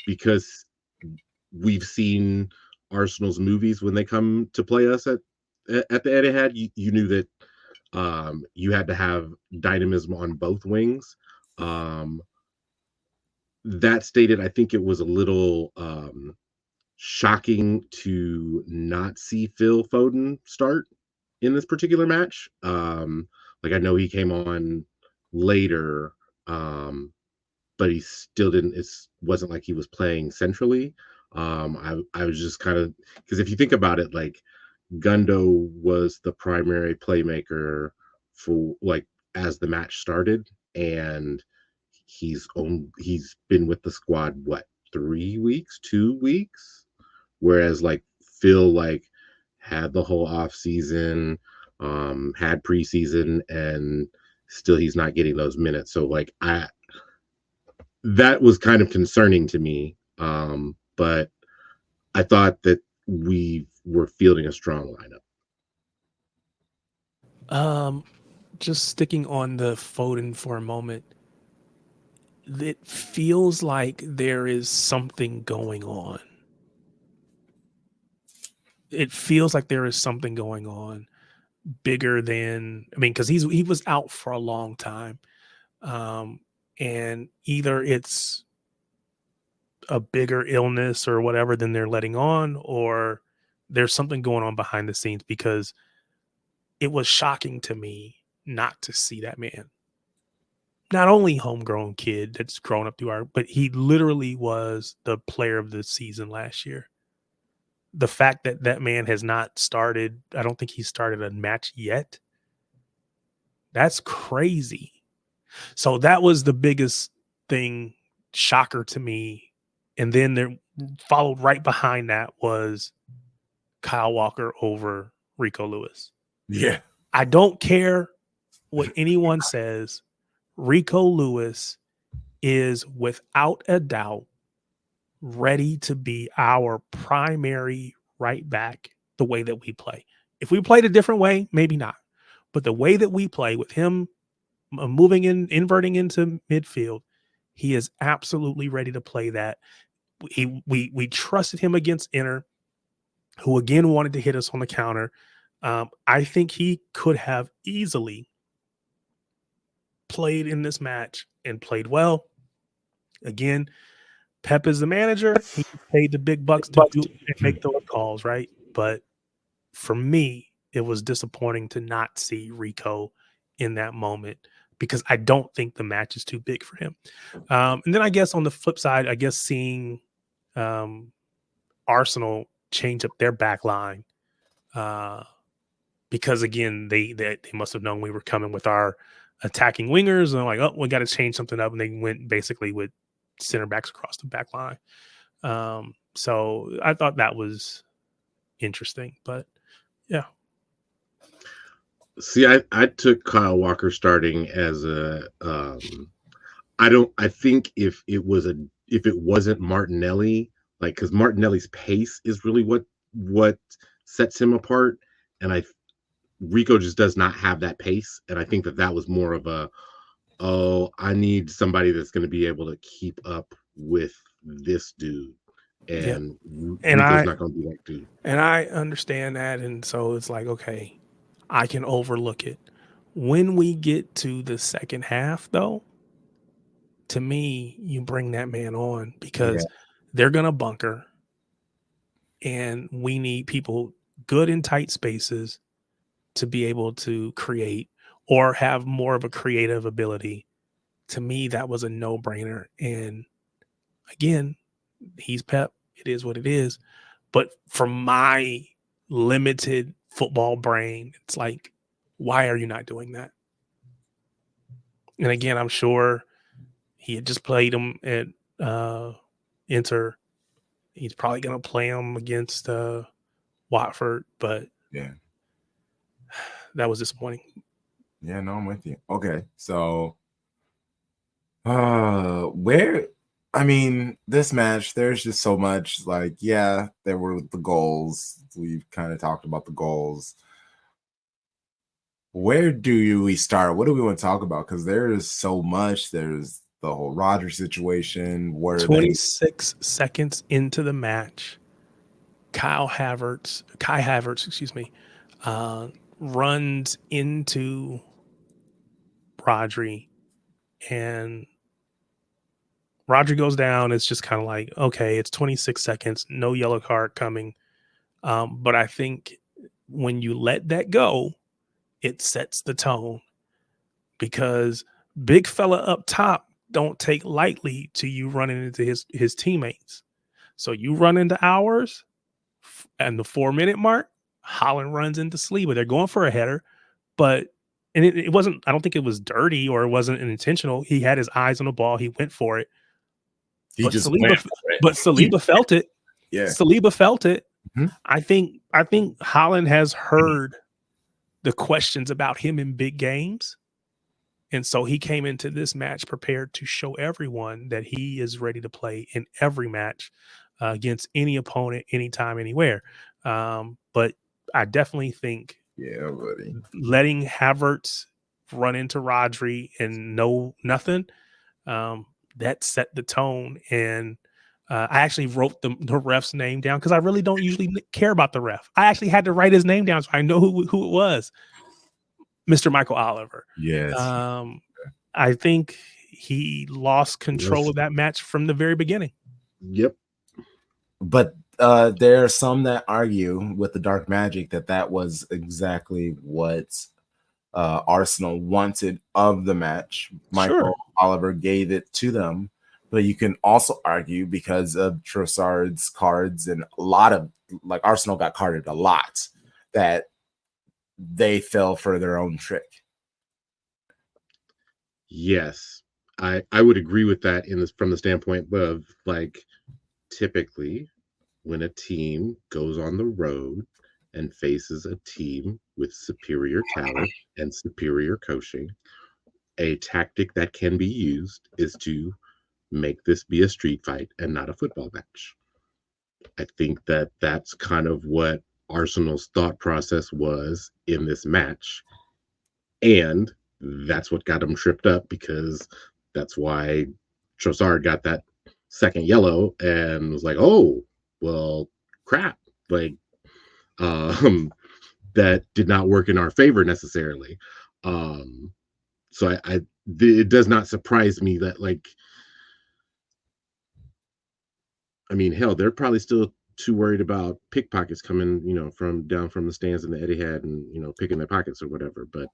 because we've seen Arsenal's movies when they come to play us at the Etihad, you knew that you had to have dynamism on both wings. That stated, I think it was a little shocking to not see Phil Foden start in this particular match. Like I know he came on later, but he still didn't. It wasn't like he was playing centrally. I was just kind of, because if you think about it, like Gundo was the primary playmaker for like as the match started, and he's been with the squad what, 3 weeks, 2 weeks, whereas like Phil like had the whole off season, had preseason, and still he's not getting those minutes. So like that was kind of concerning to me. But I thought that we were fielding a strong lineup. Just sticking on the Foden for a moment, it feels like there is something going on. It feels like there is something going on bigger than, I mean, because he was out for a long time. And either it's a bigger illness or whatever than they're letting on, or there's something going on behind the scenes, because it was shocking to me not to see that man. Not only homegrown kid that's grown up through but he literally was the player of the season last year. The fact that that man has not started, I don't think he started a match yet. That's crazy. So that was the biggest thing, shocker to me. And then there followed right behind that was Kyle Walker over Rico Lewis. Yeah. I don't care what anyone says. Rico Lewis is without a doubt ready to be our primary right back the way that we play. If we played a different way, maybe not. But the way that we play with him moving in, inverting into midfield, he is absolutely ready to play that. We trusted him against Inter, who again wanted to hit us on the counter. I think he could have easily played in this match and played well. Again, Pep is the manager. He paid the big bucks to do and make those calls, right? But for me, it was disappointing to not see Rico in that moment, because I don't think the match is too big for him. And then I guess on the flip side, I guess seeing Arsenal change up their back line, because again, they must have known we were coming with our attacking wingers, and I'm like, oh, we got to change something up, and they went basically with center backs across the back line. So I thought that was interesting, but yeah. See, I took Kyle Walker starting as a I think if it wasn't Martinelli, like, because Martinelli's pace is really what sets him apart, and Rico just does not have that pace, and I think that was more of a, oh, I need somebody that's going to be able to keep up with this dude, and Rico's not going to be that dude. And I understand that, and so it's like, okay, I can overlook it. When we get to the second half, though, to me, you bring that man on, because they're going to bunker, and we need people good in tight spaces to be able to create or have more of a creative ability. To me, that was a no-brainer. And again, he's Pep. It is what it is. But from my limited football brain, it's like, why are you not doing that? And again, I'm sure he had just played him at Inter. He's probably going to play him against Watford, but Yeah. that was disappointing. Yeah, no, I'm with you. Okay, so where I mean, this match, there's just so much like, yeah, there were the goals. We've kind of talked about the goals. Where do we start? What do we want to talk about? Because there is so much. There's the whole Roger situation where 26 seconds into the match, Kai Havertz, runs into Rodri, and Rodri goes down. It's just kind of like, okay, it's 26 seconds, no yellow card coming. But I think when you let that go, it sets the tone, because big fella up top don't take lightly to you running into his teammates. So you run into ours, and the 4-minute mark, Holland runs into Saliba. They're going for a header, but it wasn't. I don't think it was dirty or it wasn't intentional. He had his eyes on the ball. He went for it. he But just Saliba, went for it. but Saliba felt it. Yeah. Saliba felt it. Mhm. I think Holland has heard the questions about him in big games. And so he came into this match prepared to show everyone that he is ready to play in every match against any opponent, anytime, anywhere. But I definitely think buddy. letting Havertz run into Rodri and know nothing, that set the tone. And I actually wrote the ref's name down because I really don't usually care about the ref. I actually had to write his name down so I know who it was. Mr. Michael Oliver. Yes. I think he lost control of that match from the very beginning. Yep. But there are some that argue with the dark magic that was exactly what Arsenal wanted of the match. Michael Oliver gave it to them. But you can also argue because of Trossard's cards and a lot of, like, Arsenal got carded a lot, that they fell for their own trick. Yes, I would agree with that from the standpoint of, like, typically when a team goes on the road and faces a team with superior talent and superior coaching, a tactic that can be used is to make this be a street fight and not a football match. I think that's kind of what Arsenal's thought process was in this match. And that's what got them tripped up, because that's why Trossard got that second yellow and was like, oh, well, crap. Like, that did not work in our favor necessarily. So it does not surprise me that, like, I mean, hell, they're probably still too worried about pickpockets coming, from down from the stands in the Etihad and, picking their pockets or whatever. But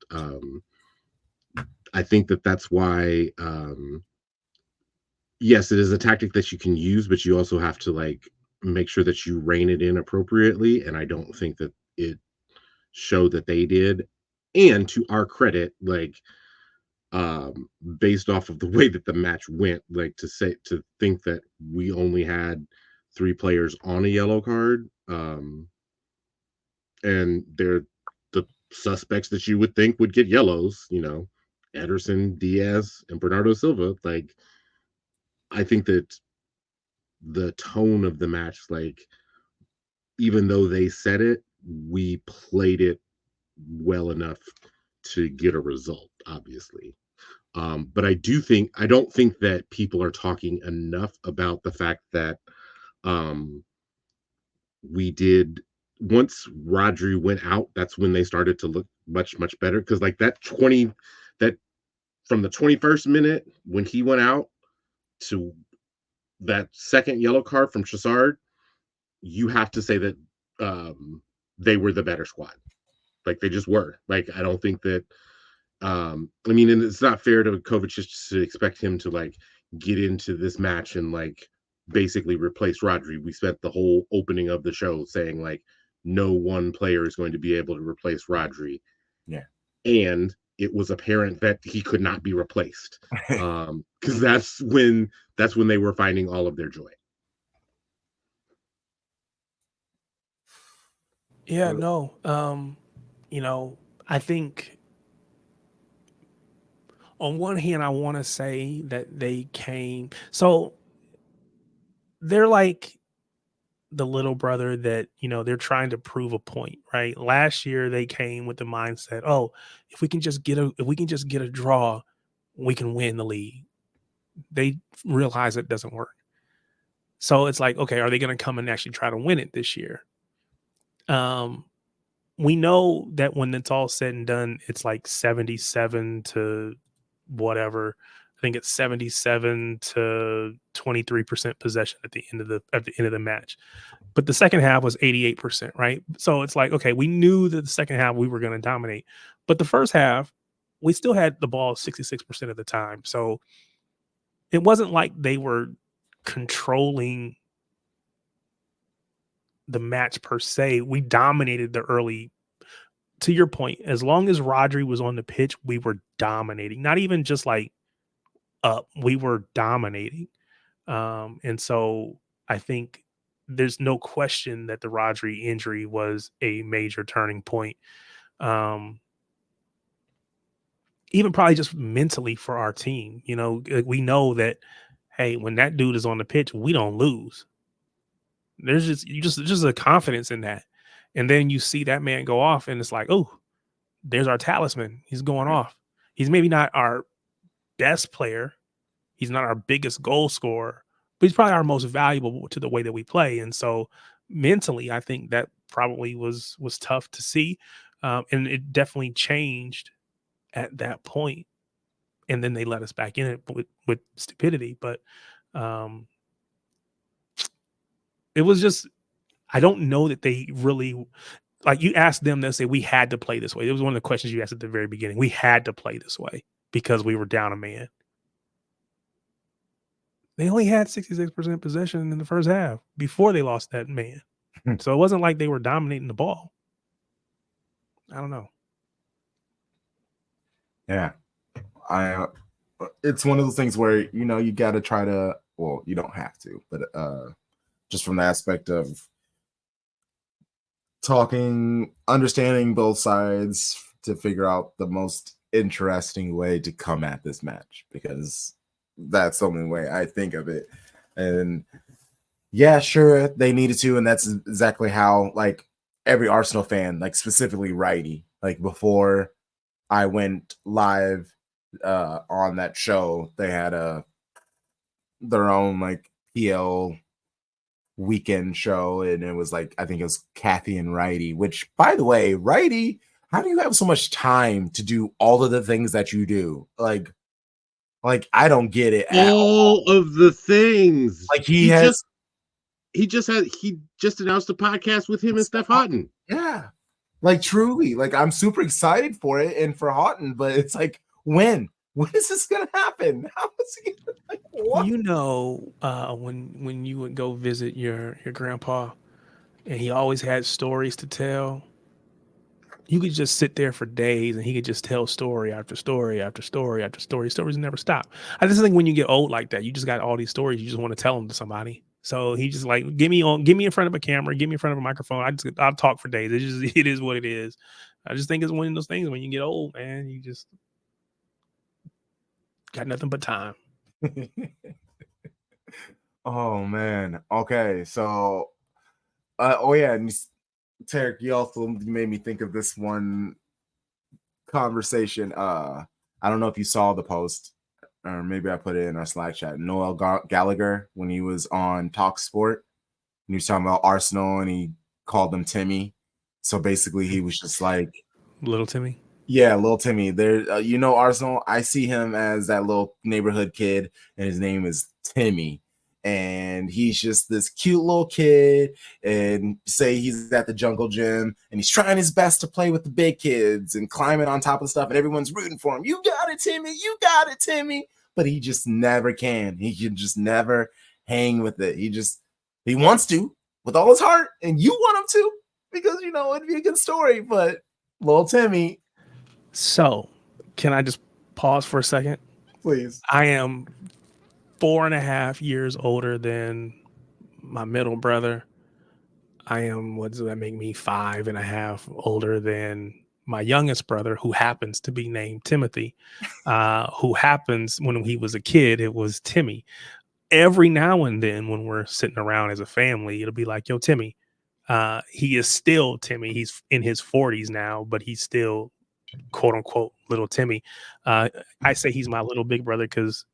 I think that's why, yes, it is a tactic that you can use, but you also have to, like, make sure that you rein it in appropriately. And I don't think that it showed that they did. And to our credit, like, based off of the way that the match went, like, to think that we only had 3 players on a yellow card, and they're the suspects that you would think would get yellows, Ederson, Diaz, and Bernardo Silva. Like, I think that the tone of the match, like, even though they said it, we played it well enough to get a result, obviously. But I don't think that people are talking enough about the fact that we did, once Rodri went out, that's when they started to look much, much better. Because, like, that from the 21st minute when he went out to that second yellow card from Trossard, you have to say that they were the better squad. Like, they just were. Like, I don't think that I mean, and it's not fair to Kovacic to expect him to, like, get into this match and, like, basically replace Rodri. We spent the whole opening of the show saying, like, no one player is going to be able to replace Rodri. Yeah. And it was apparent that he could not be replaced. Because that's when they were finding all of their joy. Yeah, no. I think on one hand, I want to say that they came. So they're like the little brother that, they're trying to prove a point, right? Last year they came with the mindset, oh, if we can just get a draw, we can win the league. They realize it doesn't work. So it's like, okay, are they going to come and actually try to win it this year? We know that when it's all said and done, it's like 77 to whatever. I think it's 77 to 23% possession at the end of the match. But the second half was 88%, right? So it's like, okay, we knew that the second half we were going to dominate. But the first half, we still had the ball 66% of the time. So it wasn't like they were controlling the match per se. We dominated the early. To your point, as long as Rodri was on the pitch, we were dominating. Not even just like up, we were dominating. And so I think there's no question that the Rodri injury was a major turning point. Even probably just mentally for our team. We know that, hey, when that dude is on the pitch, we don't lose. There's just a confidence in that. And then you see that man go off and it's like, oh, there's our talisman. He's going off. He's maybe not our best player. He's not our biggest goal scorer, but he's probably our most valuable to the way that we play. And so mentally, I think that probably was tough to see. And it definitely changed at that point. And then they let us back in it with stupidity. But it was just, I don't know that they really, like, you asked them, they'll say we had to play this way. It was one of the questions you asked at the very beginning. We had to play this way because we were down a man. They only had 66% possession in the first half before they lost that man. So it wasn't like they were dominating the ball. I don't know. Yeah. It's one of those things where, you got to try to, well, you don't have to, but just from the aspect of talking, understanding both sides to figure out the most interesting way to come at this match, because that's the only way I think of it. And yeah, sure, they needed to, and that's exactly how, like, every Arsenal fan, like specifically Righty, like before I went live on that show, they had their own like PL weekend show, and it was like, I think it was Kathy and Righty, which, by the way, Righty, how do you have so much time to do all of the things that you do? Like I don't get it. All of the things. Like he just announced a podcast with him and Steph Houghton. Yeah. Like truly, like I'm super excited for it and for Houghton, but it's like, when is this gonna happen? How is it gonna, like, what? When you would go visit your grandpa and he always had stories to tell, you could just sit there for days and he could just tell story after story after story after story. Stories never stop. I just think when you get old like that, you just got all these stories, you just want to tell them to somebody. So he just like, get me in front of a camera, get me in front of a microphone. I'll talk for days. It is what it is. I just think it's one of those things when you get old, man, you just got nothing but time. Oh man. Okay. So and Tarek, you also made me think of this one conversation. I don't know if you saw the post, or maybe I put it in our Slack chat. Noel Gallagher, when he was on Talk Sport, and he was talking about Arsenal, and he called them Timmy. So basically, he was just like, Little Timmy. Yeah, little Timmy. There, Arsenal. I see him as that little neighborhood kid, and his name is Timmy. And he's just this cute little kid, and say he's at the jungle gym and he's trying his best to play with the big kids and climbing on top of stuff, and everyone's rooting for him. You got it, Timmy. You got it, Timmy. But he just never can. He can just never hang with it. He wants to with all his heart, and you want him to, because it'd be a good story. But little Timmy. So, can I just pause for a second? Please. I am 4.5 years older than my middle brother. I am, what does that make me, 5.5 older than my youngest brother, who happens to be named Timothy, who happens, when he was a kid, it was Timmy. Every now and then when we're sitting around as a family, it'll be like, yo, Timmy. He is still Timmy. He's in his 40s now, but he's still quote unquote little Timmy. I say he's my little big brother because,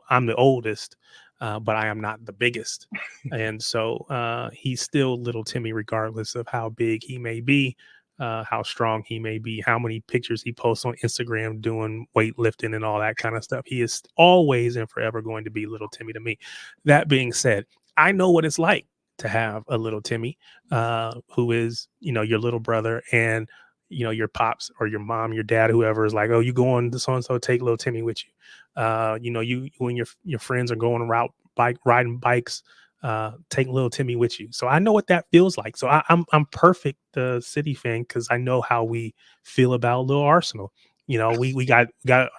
I'm the oldest, but I am not the biggest. And so he's still little Timmy, regardless of how big he may be, how strong he may be, how many pictures he posts on Instagram doing weightlifting and all that kind of stuff. He is always and forever going to be little Timmy to me. That being said, I know what it's like to have a little Timmy, who is, your little brother, and your pops or your mom, your dad, whoever is like, oh, you going to so and so, take little Timmy with you. You and your friends are going riding bikes, take little Timmy with you. So I know what that feels like. So I'm perfect City fan, because I know how we feel about little Arsenal. We got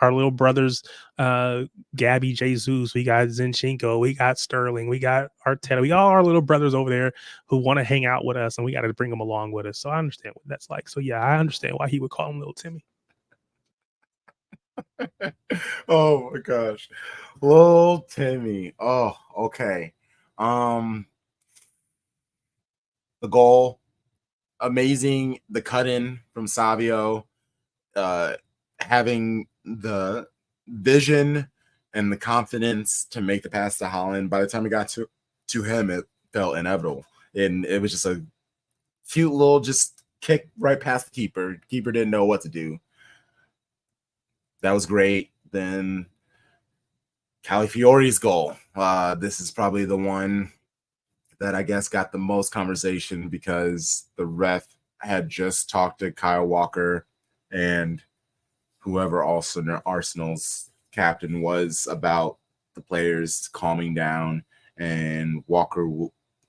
our little brothers, Gabby, Jesus, we got Zinchenko, we got Sterling, we got Arteta, we got all our little brothers over there who want to hang out with us, and we got to bring them along with us. So I understand what that's like. So yeah, I understand why he would call him little Timmy. Oh my gosh. Little Timmy. Oh, okay. The goal, amazing. The cut in from Savio, having the vision and the confidence to make the pass to Haaland. By the time it got to him, it felt inevitable. And it was just a cute little just kick right past the keeper. Keeper didn't know what to do. That was great. Then Calafiori's goal. This is probably the one that I guess got the most conversation, because the ref had just talked to Kyle Walker and whoever also Arsenal's captain was about the players calming down. And Walker,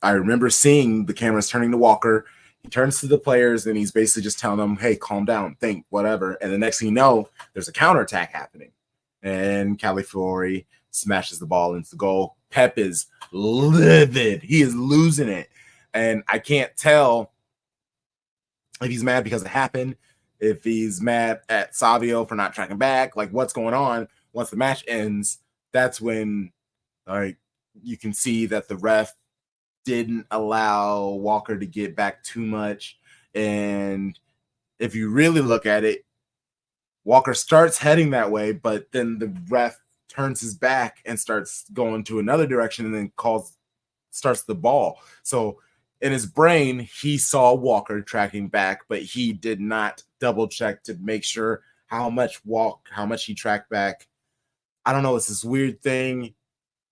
I remember seeing the cameras turning to Walker. He turns to the players and he's basically just telling them, hey, calm down, think, whatever. And the next thing you know, there's a counterattack happening. And Calafiori smashes the ball into the goal. Pep is livid. He is losing it. And I can't tell if he's mad because it happened, if he's mad at Savio for not tracking back, like what's going on. Once the match ends, that's when you can see that the ref didn't allow Walker to get back too much. And if you really look at it, Walker starts heading that way, but then the ref turns his back and starts going to another direction, and then starts the ball. So in his brain, he saw Walker tracking back, but he did not double check to make sure how much he tracked back. I don't know. It's this weird thing.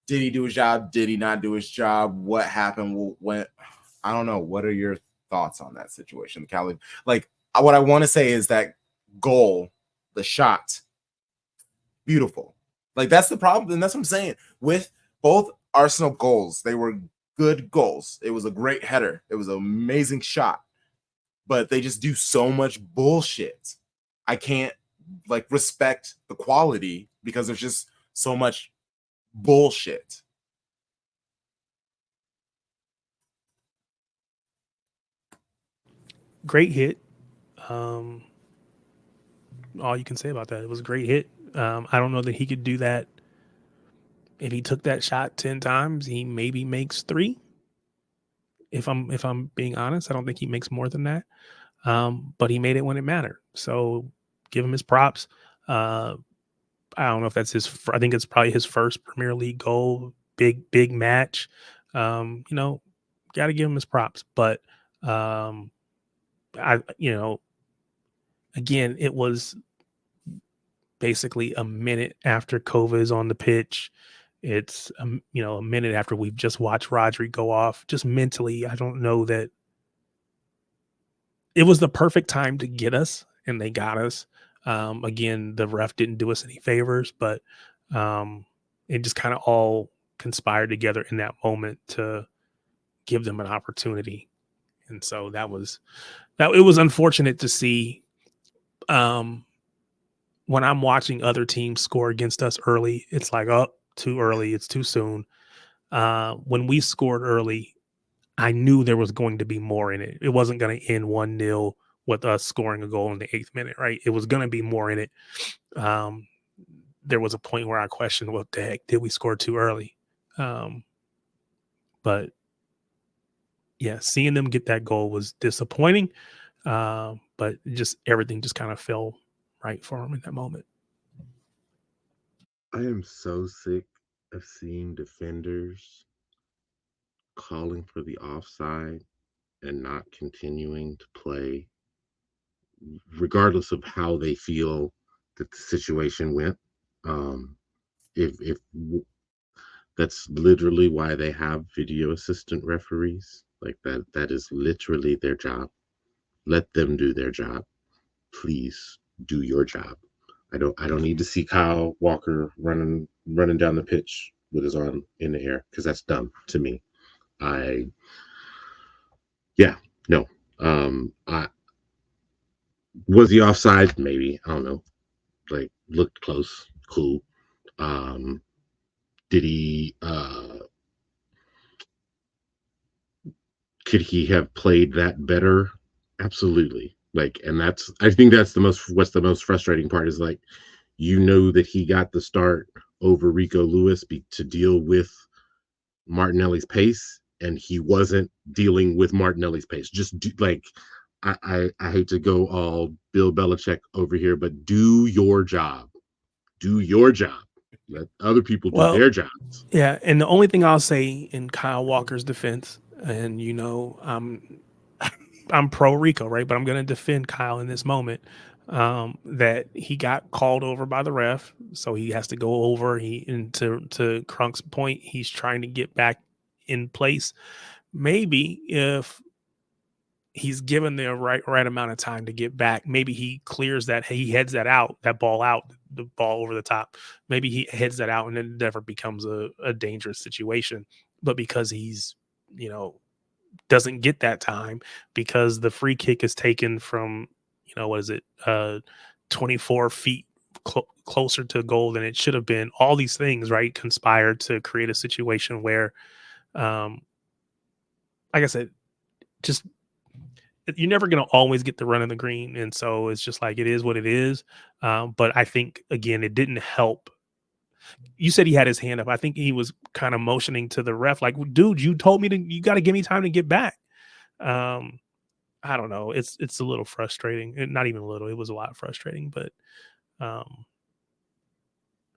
Did he do his job? Did he not do his job? What happened? I don't know. What are your thoughts on that situation, Callie? Like, what I want to say is that goal, the shot, beautiful. Like, that's the problem. And that's what I'm saying. With both Arsenal goals, they were good goals. It was a great header. It was an amazing shot. But they just do so much bullshit. I can't respect the quality because there's just so much bullshit. Great hit. All you can say about that. It was a great hit. I don't know that he could do that. If he took that shot 10 times, he maybe makes 3. If I'm being honest, I don't think he makes more than that. But he made it when it mattered. So give him his props. I don't know if that's I think it's probably his first Premier League goal. Big match. Got to give him his props. But again, it was basically a minute after Kova is on the pitch. It's a minute after we've just watched Rodri go off. Just mentally, I don't know that it was the perfect time to get us, and they got us. Again, the ref didn't do us any favors, but it just kind of all conspired together in that moment to give them an opportunity. And so it was unfortunate to see. When I'm watching other teams score against us early, it's like, oh, too early. It's too soon. When we scored early, I knew there was going to be more in it. It wasn't going to end 1-0 with us scoring a goal in the 8th minute, right? It was going to be more in it. There was a point where I questioned, what the heck, did we score too early? But yeah, seeing them get that goal was disappointing. But just everything just kind of fell right for them in that moment. I am so sick of seeing defenders calling for the offside and not continuing to play, regardless of how they feel that the situation went. If that's literally why they have video assistant referees, like that is literally their job. Let them do their job. Please do your job. I don't need to see Kyle Walker running down the pitch with his arm in the air, because that's dumb to me. I was he offside? Maybe. I don't know. Like, looked close. Cool. Did he could he have played that better? Absolutely. Like, and I think that's what's the most frustrating part is, like, that he got the start over Rico Lewis to deal with Martinelli's pace, and he wasn't dealing with Martinelli's pace. I hate to go all Bill Belichick over here, but do your job. Do your job. Let other people do their jobs. Yeah, and the only thing I'll say in Kyle Walker's defense, and I'm pro Rico, right? But I'm going to defend Kyle in this moment. That he got called over by the ref, so he has to go over. And to Crunk's point, he's trying to get back in place. Maybe if he's given the right amount of time to get back, maybe he clears that, he heads that ball out, the ball over the top. Maybe he heads that out, and it never becomes a dangerous situation. But because he's, doesn't get that time, because the free kick is taken from, 24 feet closer to goal than it should have been. All these things, right, conspired to create a situation where, like I said, just, you're never going to always get the run of the green. And so it's just like, it is what it is. But I think, again, it didn't help. You said he had his hand up. I think he was kind of motioning to the ref, like, dude, you told me you got to give me time to get back. I don't know. It's a little frustrating. Not even a little. It was a lot frustrating, but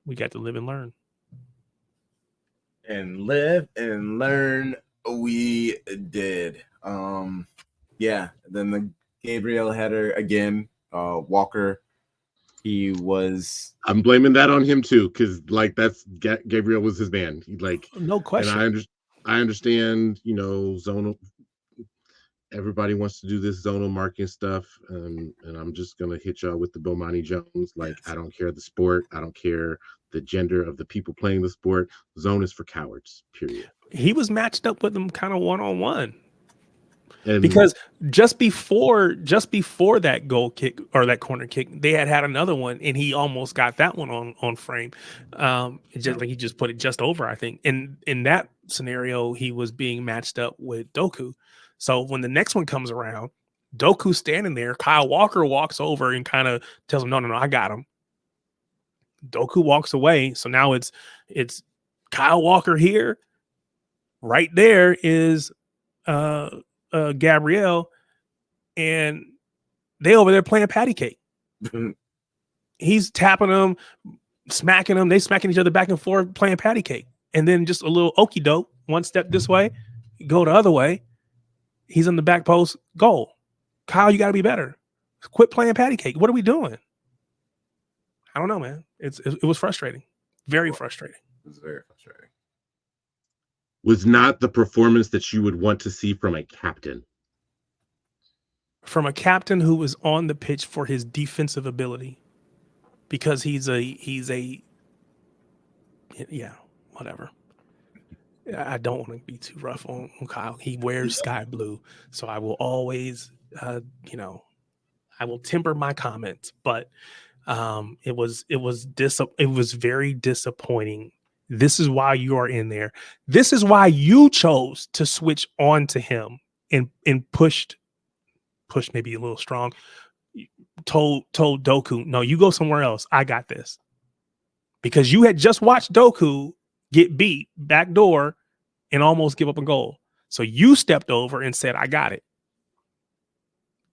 we got to live and learn. And live and learn we did. Yeah. Then the Gabriel header again. Walker, I'm blaming that on him too, because, like, that's Gabriel was his man. No question. And I understand, zonal. Everybody wants to do this zonal marking stuff, and I'm just gonna hit y'all with the Bomani Jones. Like, yes. I don't care the sport. I don't care the gender of the people playing the sport. Zone is for cowards. Period. He was matched up with them kind of one-on-one. Because just before that goal kick or that corner kick, they had another one, and he almost got that one on frame. He just put it just over, I think. And in that scenario, he was being matched up with Doku. So when the next one comes around, Doku's standing there. Kyle Walker walks over and kind of tells him, no, I got him. Doku walks away. So now it's Kyle Walker here. Right there is Gabriel, and they over there playing patty cake. He's tapping them, smacking them. They smacking each other back and forth, playing patty cake. And then just a little okie doke, one step this way, go the other way. He's on the back post, goal. Kyle, you got to be better. Quit playing patty cake. What are we doing? I don't know, man. It was frustrating. Very frustrating. It was very frustrating. Was not the performance that you would want to see from a captain. From a captain who was on the pitch for his defensive ability. Because he's a whatever. I don't want to be too rough on Kyle. He wears sky blue. So I will always, I will temper my comments, but it was very disappointing This is why you are in there. This is why you chose to switch on to him and pushed maybe a little strong. Told Doku, no, you go somewhere else. I got this. Because you had just watched Doku get beat backdoor and almost give up a goal. So you stepped over and said, I got it.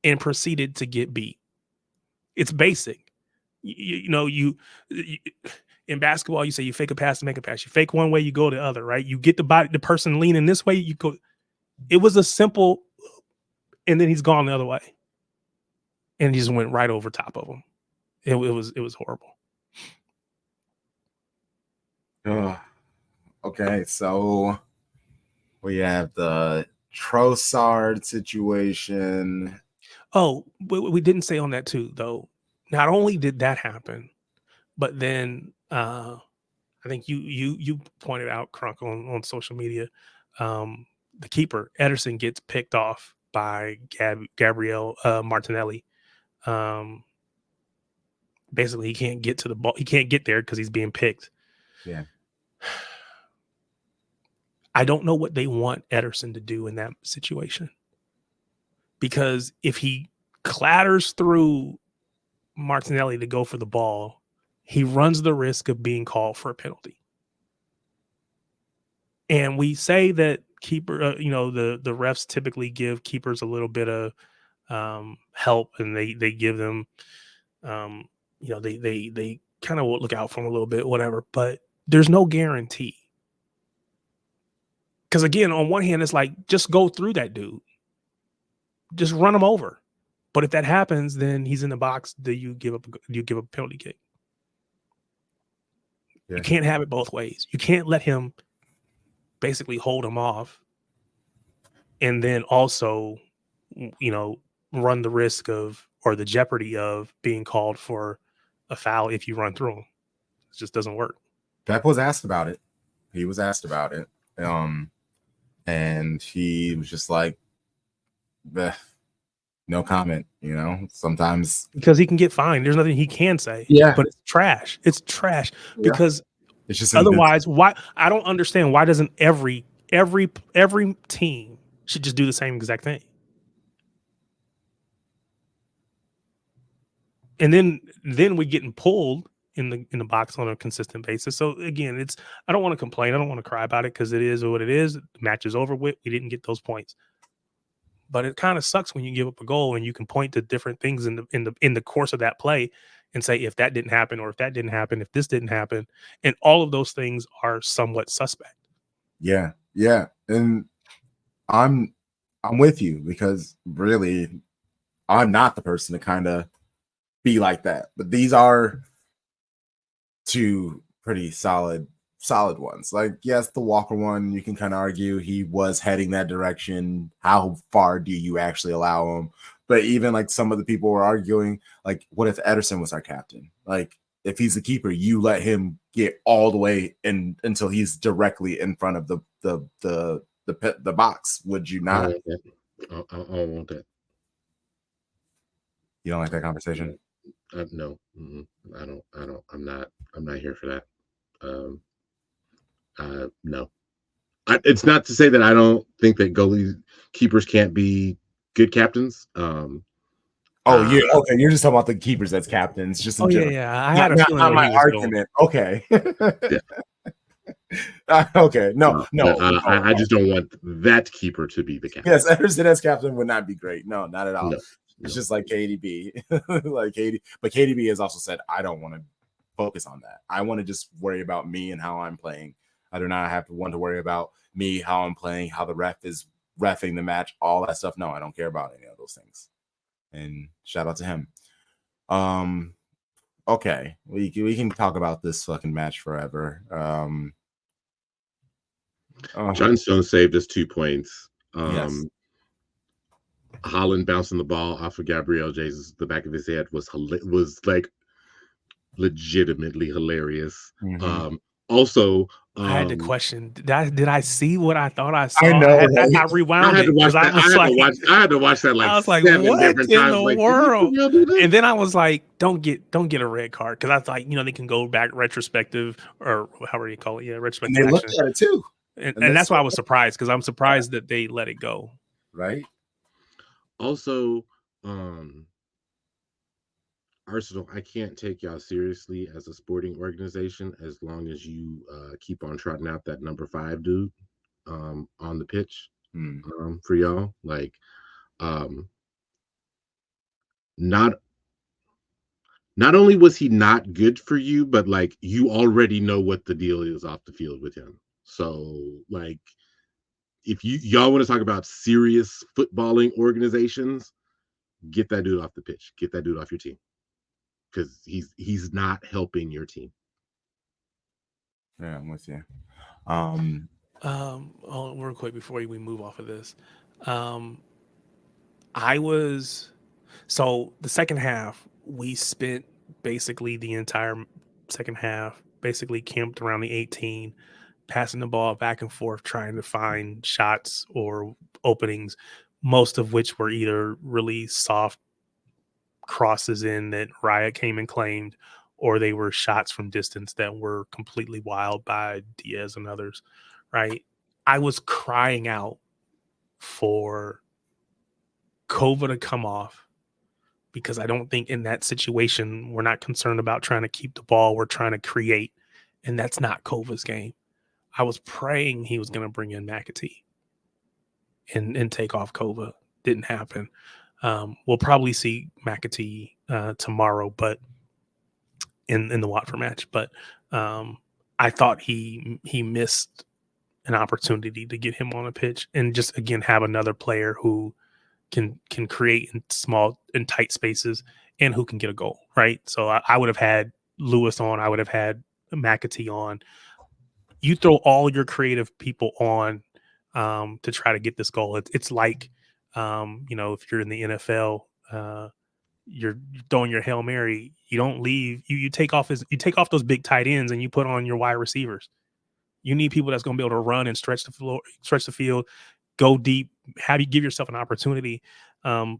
And proceeded to get beat. It's basic. You in basketball, you say you fake a pass to make a pass. You fake one way, you go the other, right? You get the person leaning this way, you go. It was a simple, and then he's gone the other way. And he just went right over top of him. It was horrible. Okay, so we have the Trossard situation. Oh, we didn't say on that too, though. Not only did that happen, but then I think you pointed out, Crunk, on social media, the keeper Ederson gets picked off by Gabriel Martinelli. Basically, he can't get to the ball. He can't get there because he's being picked. Yeah. I don't know what they want Ederson to do in that situation. Because if he clatters through Martinelli to go for the ball, he runs the risk of being called for a penalty. And we say that keeper, the refs typically give keepers a little bit of help, and they give them, they kind of look out for them a little bit, whatever. But there's no guarantee. Because again, on one hand, it's like, just go through that dude. Just run him over. But if that happens, then he's in the box. Do you give up a penalty kick? Yeah. You can't have it both ways. You can't let him basically hold him off and then also, run the risk of, or the jeopardy of, being called for a foul if you run through him. It just doesn't work. Pep was asked about it. He was asked about it. And he was just like, no comment, sometimes. Because he can get fined. There's nothing he can say. Yeah. But it's trash. It's trash. Yeah. Because it's just otherwise, why? I don't understand why doesn't every team should just do the same exact thing. And then we getting pulled in the box on a consistent basis. So again, I don't want to complain. I don't want to cry about it, because it is what it is. The match is over with. We didn't get those points. But it kind of sucks when you give up a goal and you can point to different things in the course of that play and say, if that didn't happen, or if that didn't happen, if this didn't happen, and all of those things are somewhat suspect. Yeah, and I'm with you, because really, I'm not the person to kind of be like that. But these are two pretty solid ones. Like, yes, the Walker one, you can kind of argue he was heading that direction. How far do you actually allow him? But even like some of the people were arguing, like, what if Ederson was our captain? Like, if he's the keeper, you let him get all the way in until he's directly in front of the box. Would you not? I don't want that. You don't like that conversation? No, I don't. I'm not here for that. No, it's not to say that I don't think that keepers can't be good captains. You're just talking about the keepers as captains, just in general. Yeah. I had a feeling not my argument. Okay. Okay. No. I just don't want that keeper to be the captain. Yes, Ederson as captain would not be great. No, not at all. No. It's just like KDB. But KDB has also said, I don't want to focus on that. I want to just worry about me and how I'm playing. I do not have to want to worry about me, how I'm playing, how the ref is reffing the match, all that stuff. No, I don't care about any of those things. And shout out to him. Okay, we can talk about this fucking match forever. John Stones saved us 2 points. Yes. Holland bouncing the ball off of Gabriel Jesus, the back of his head was like legitimately hilarious. Mm-hmm. Also, I had to question. Did I see what I thought I saw? I know, right? I rewound it because I was like, I had to watch that like I was like, 7 what different in times. the Like, world? did you do this? And then I was like, don't get a red card because I thought they can go back retrospective or however you call it, And retrospective they action. looked at it too. And that's why I was surprised because I'm surprised that they let it go. Right. Also, Arsenal, I can't take y'all seriously as a sporting organization as long as you keep on trotting out that number 5 dude on the pitch for y'all. Like, not only was he not good for you, but like you already know what the deal is off the field with him. So, like, if y'all want to talk about serious footballing organizations, get that dude off the pitch. Get that dude off your team. Because he's not helping your team. Yeah, I'm with you. Real quick before we move off of this, so the second half we spent basically the entire second half basically camped around the 18, passing the ball back and forth, trying to find shots or openings, most of which were either really soft crosses in that Raya came and claimed, or they were shots from distance that were completely wild by Diaz and others, right? I was crying out for Kova to come off because I don't think in that situation, we're not concerned about trying to keep the ball. We're trying to create, and that's not Kova's game. I was praying he was going to bring in McAtee and take off Kova. Didn't happen. We'll probably see McAtee tomorrow, but in the Watford match. But I thought he missed an opportunity to get him on a pitch and just again have another player who can create in tight spaces and who can get a goal. Right. So I would have had Lewis on. I would have had McAtee on. You throw all your creative people on to try to get this goal. It's like if you're in the NFL. You're throwing your Hail Mary, you don't leave. You take off those big tight ends and you put on your wide receivers. You need people that's going to be able to run and stretch the field, go deep, have you give yourself an opportunity. And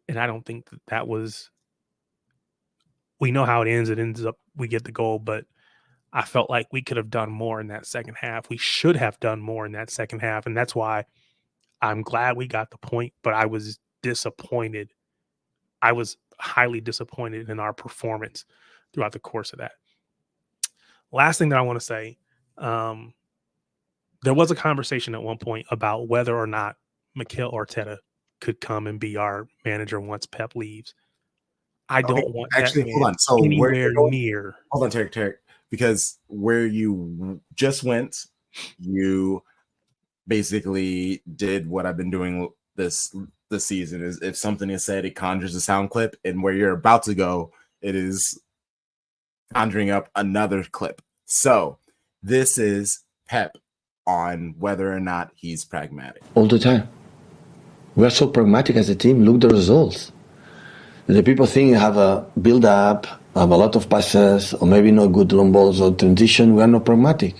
I don't think that was. We know how it ends. It ends up we get the goal, but I felt like we could have done more in that second half. We should have done more in that second half, and that's why I'm glad we got the point. But I was disappointed. I was highly disappointed in our performance throughout the course of that. Last thing that I want to say, there was a conversation at one point about whether or not Mikel Arteta could come and be our manager once Pep leaves. I don't want actually, that man hold on. So anywhere near. Hold on, Tarek, because where you just went, you basically did what I've been doing this season. Is if something is said, it conjures a sound clip, and where you're about to go, it is conjuring up another clip. So this is Pep on whether or not he's pragmatic. All the time. We are so pragmatic as a team. Look the results. The people think have a build-up, have a lot of passes, or maybe not good long balls or transition. We are not pragmatic.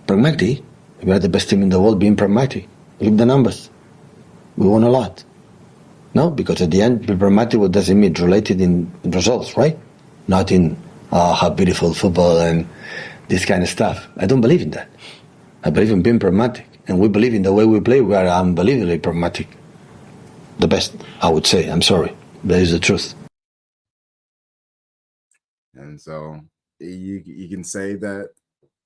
Pragmatic? We are the best team in the world being pragmatic. Look the numbers. We won a lot. No, because at the end, be pragmatic, what does it mean? Related in results, right? Not in how beautiful football and this kind of stuff. I don't believe in that. I believe in being pragmatic. And we believe in the way we play. We are unbelievably pragmatic. The best, I would say. I'm sorry. That is the truth. And so you can say that,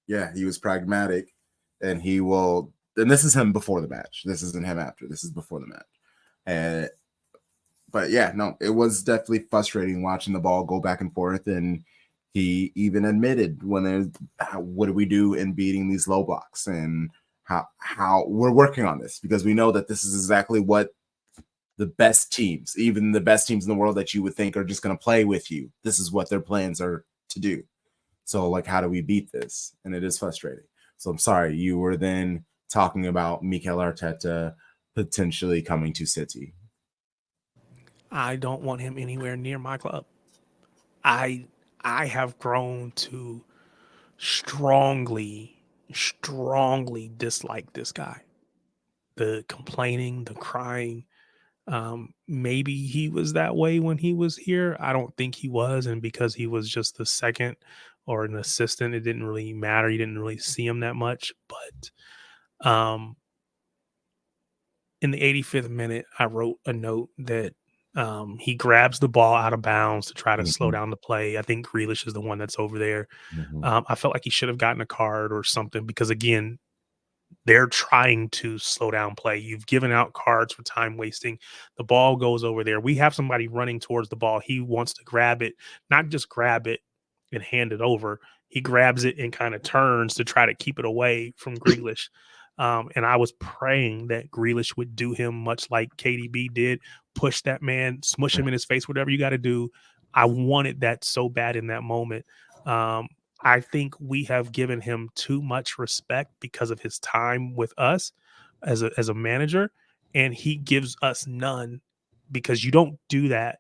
yeah, he was pragmatic, and he will. And this is him before the match. This isn't him after. This is before the match. But yeah, no, it was definitely frustrating watching the ball go back and forth. And he even admitted what do we do in beating these low blocks, and how we're working on this, because we know that this is exactly what the best teams, even the best teams in the world that you would think are just going to play with you, this is what their plans are to do. So, like, how do we beat this? And it is frustrating. So I'm sorry, you were then talking about Mikel Arteta potentially coming to City. I don't want him anywhere near my club. I have grown to strongly dislike this guy. The complaining, the crying. Maybe he was that way when he was here. I don't think he was, and because he was just the second or an assistant, it didn't really matter. You didn't really see him that much. But in the 85th minute, I wrote a note that he grabs the ball out of bounds to try to slow down the play. I think Grealish is the one that's over there. I felt like he should have gotten a card or something because, again, they're trying to slow down play. You've given out cards for time wasting. The ball goes over there. We have somebody running towards the ball. He wants to grab it, not just grab it and hand it over. He grabs it and kind of turns to try to keep it away from Grealish. And I was praying that Grealish would do him much like KDB did, push that man, smush him in his face, whatever you got to do. I wanted that so bad in that moment. I think we have given him too much respect because of his time with us as a manager, and he gives us none because you don't do that.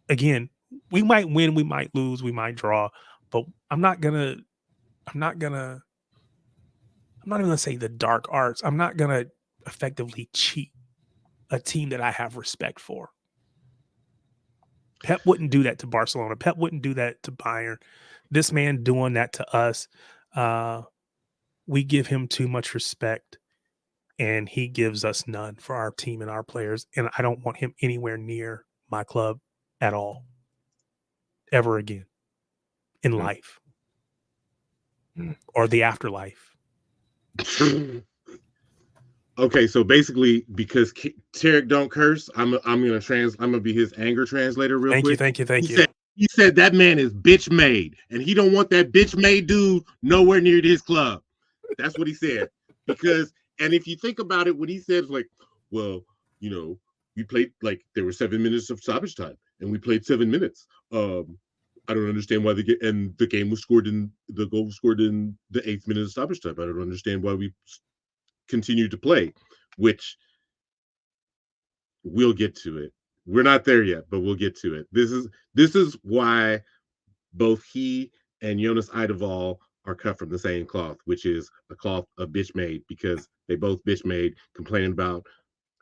Again, we might win, we might lose, we might draw, but I'm not even gonna say the dark arts. I'm not gonna effectively cheat a team that I have respect for. Pep wouldn't do that to Barcelona. Pep wouldn't do that to Bayern. This man doing that to us, we give him too much respect, and he gives us none for our team and our players. And I don't want him anywhere near my club at all, ever again in life or the afterlife. Okay, so basically, because Tarek don't curse, I'm gonna be his anger translator real quick. Thank you. He said that man is bitch made, and he don't want that bitch made dude nowhere near his club. That's what he said. Because, and if you think about it, what he said is like, well, you know, we played like there were 7 minutes of stoppage time, and we played 7 minutes. I don't understand why the goal was scored in the 8th minute of stoppage time. I don't understand why we continue to play, which we'll get to it. We're not there yet, but we'll get to it. This is why both he and Jonas Eidevall are cut from the same cloth, which is a cloth of bitch made, because they both bitch made, complaining about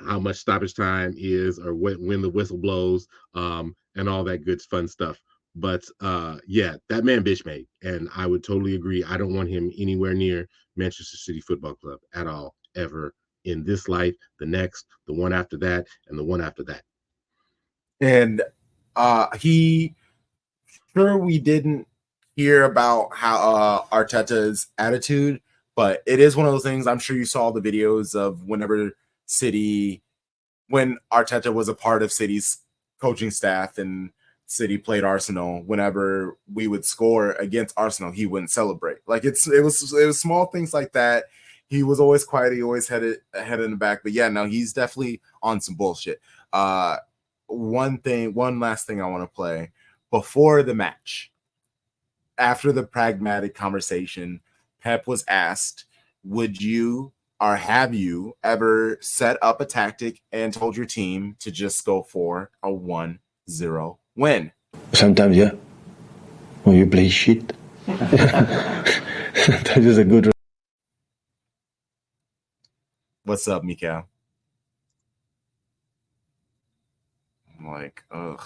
how much stoppage time is or when the whistle blows, and all that good fun stuff. But yeah, that man bitch made, and I would totally agree. I don't want him anywhere near Manchester City Football Club at all, ever, in this life, the next, the one after that, and the one after that. And we didn't hear about how Arteta's attitude, but it is one of those things. I'm sure you saw the videos of when Arteta was a part of City's coaching staff and City played Arsenal. Whenever we would score against Arsenal, he wouldn't celebrate. Like it was small things like that. He was always quiet. He always had it ahead in the back. But yeah, no, he's definitely on some bullshit. One last thing I want to play before the match. After the pragmatic conversation, Pep was asked, would you or have you ever set up a tactic and told your team to just go for a 1-0 win? Sometimes, yeah. When you play shit. Sometimes it's a good. What's up, Mikael? I'm like, ugh.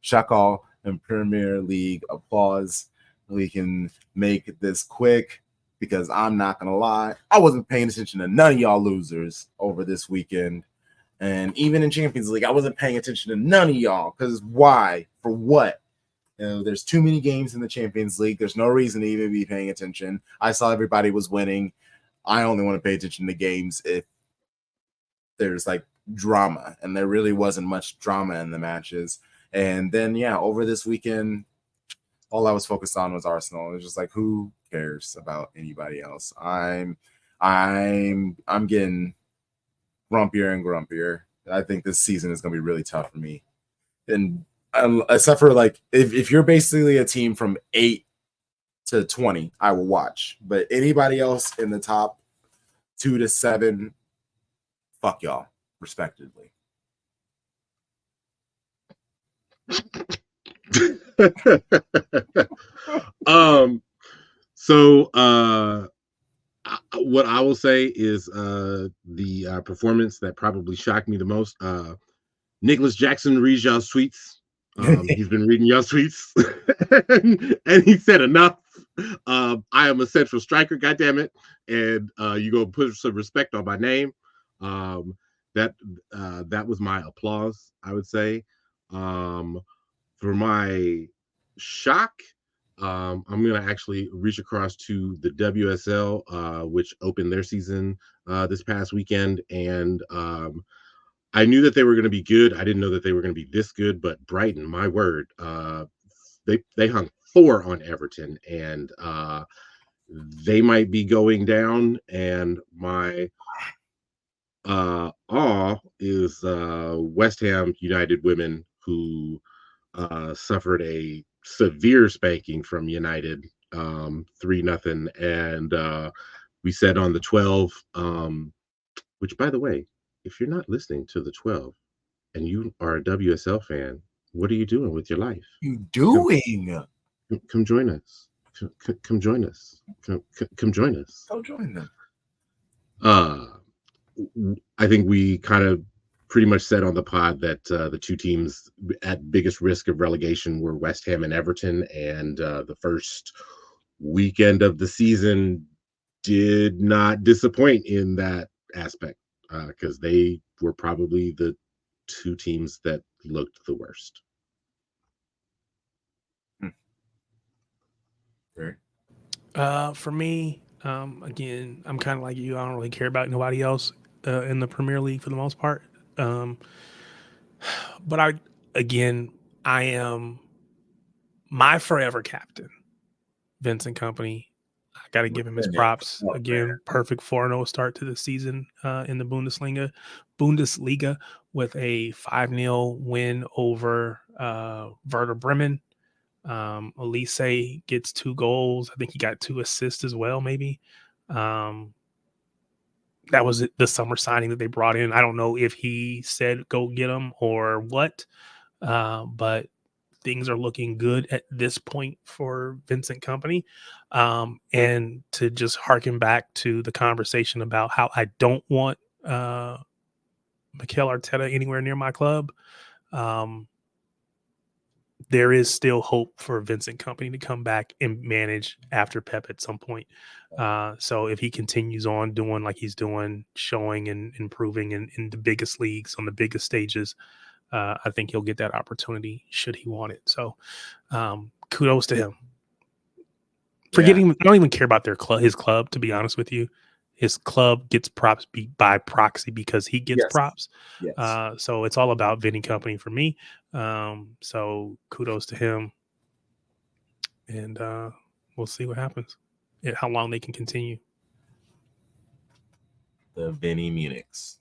Shakal and Premier League applause. We can make this quick because I'm not gonna lie, I wasn't paying attention to none of y'all losers over this weekend. And even in Champions League, I wasn't paying attention to none of y'all. Because why? For what? You know, there's too many games in the Champions League. There's no reason to even be paying attention. I saw everybody was winning. I only want to pay attention to games if there's like drama, and there really wasn't much drama in the matches. And then, yeah, over this weekend, all I was focused on was Arsenal. It was just like, who cares about anybody else? I'm getting grumpier and grumpier. I think this season is going to be really tough for me. And except for like, if you're basically a team from 8 to 20, I will watch. But anybody else in the top 2 to 7, fuck y'all, respectively. So what I will say is the performance that probably shocked me the most. Nicholas Jackson reads y'all tweets. He's been reading y'all tweets, and he said enough. I am a central striker, goddammit, and you go put some respect on my name. That was my applause, I would say. For my shock, I'm going to actually reach across to the WSL, which opened their season this past weekend, and I knew that they were going to be good. I didn't know that they were going to be this good, but Brighton, my word, they hung 4 on Everton, and they might be going down. And my awe is West Ham United women, who suffered a severe spanking from United, 3-0, and we said on the 12, which, by the way, if you're not listening to the 12 and you are a WSL fan, what are you doing with your life? Come join us. Come join us. Come join us. Go join them. I think we kind of pretty much said on the pod that the two teams at biggest risk of relegation were West Ham and Everton, and the first weekend of the season did not disappoint in that aspect, because they were probably the two teams that looked the worst. For me, again, I'm kind of like you. I don't really care about nobody else in the Premier League for the most part. But I am my forever captain, Vincent Kompany. I got to give him his props. Again, perfect 4-0 start to the season in the Bundesliga with a 5-0 win over Werder Bremen. Elise gets 2 goals. I think he got 2 assists as well, maybe. That was the summer signing that they brought in. I don't know if he said go get him or what, but things are looking good at this point for Vincent Kompany. And to just harken back to the conversation about how I don't want Mikel Arteta anywhere near my club, there is still hope for Vincent Kompany to come back and manage after Pep at some point. So if he continues on doing like he's doing, showing and improving in the biggest leagues on the biggest stages, I think he'll get that opportunity should he want it. So kudos to him. I don't even care about his club, to be honest with you. His club gets props by proxy because he gets props. Yes. So it's all about Vinny Kompany for me. So kudos to him. And we'll see what happens. How long they can continue. The Vinny Munichs.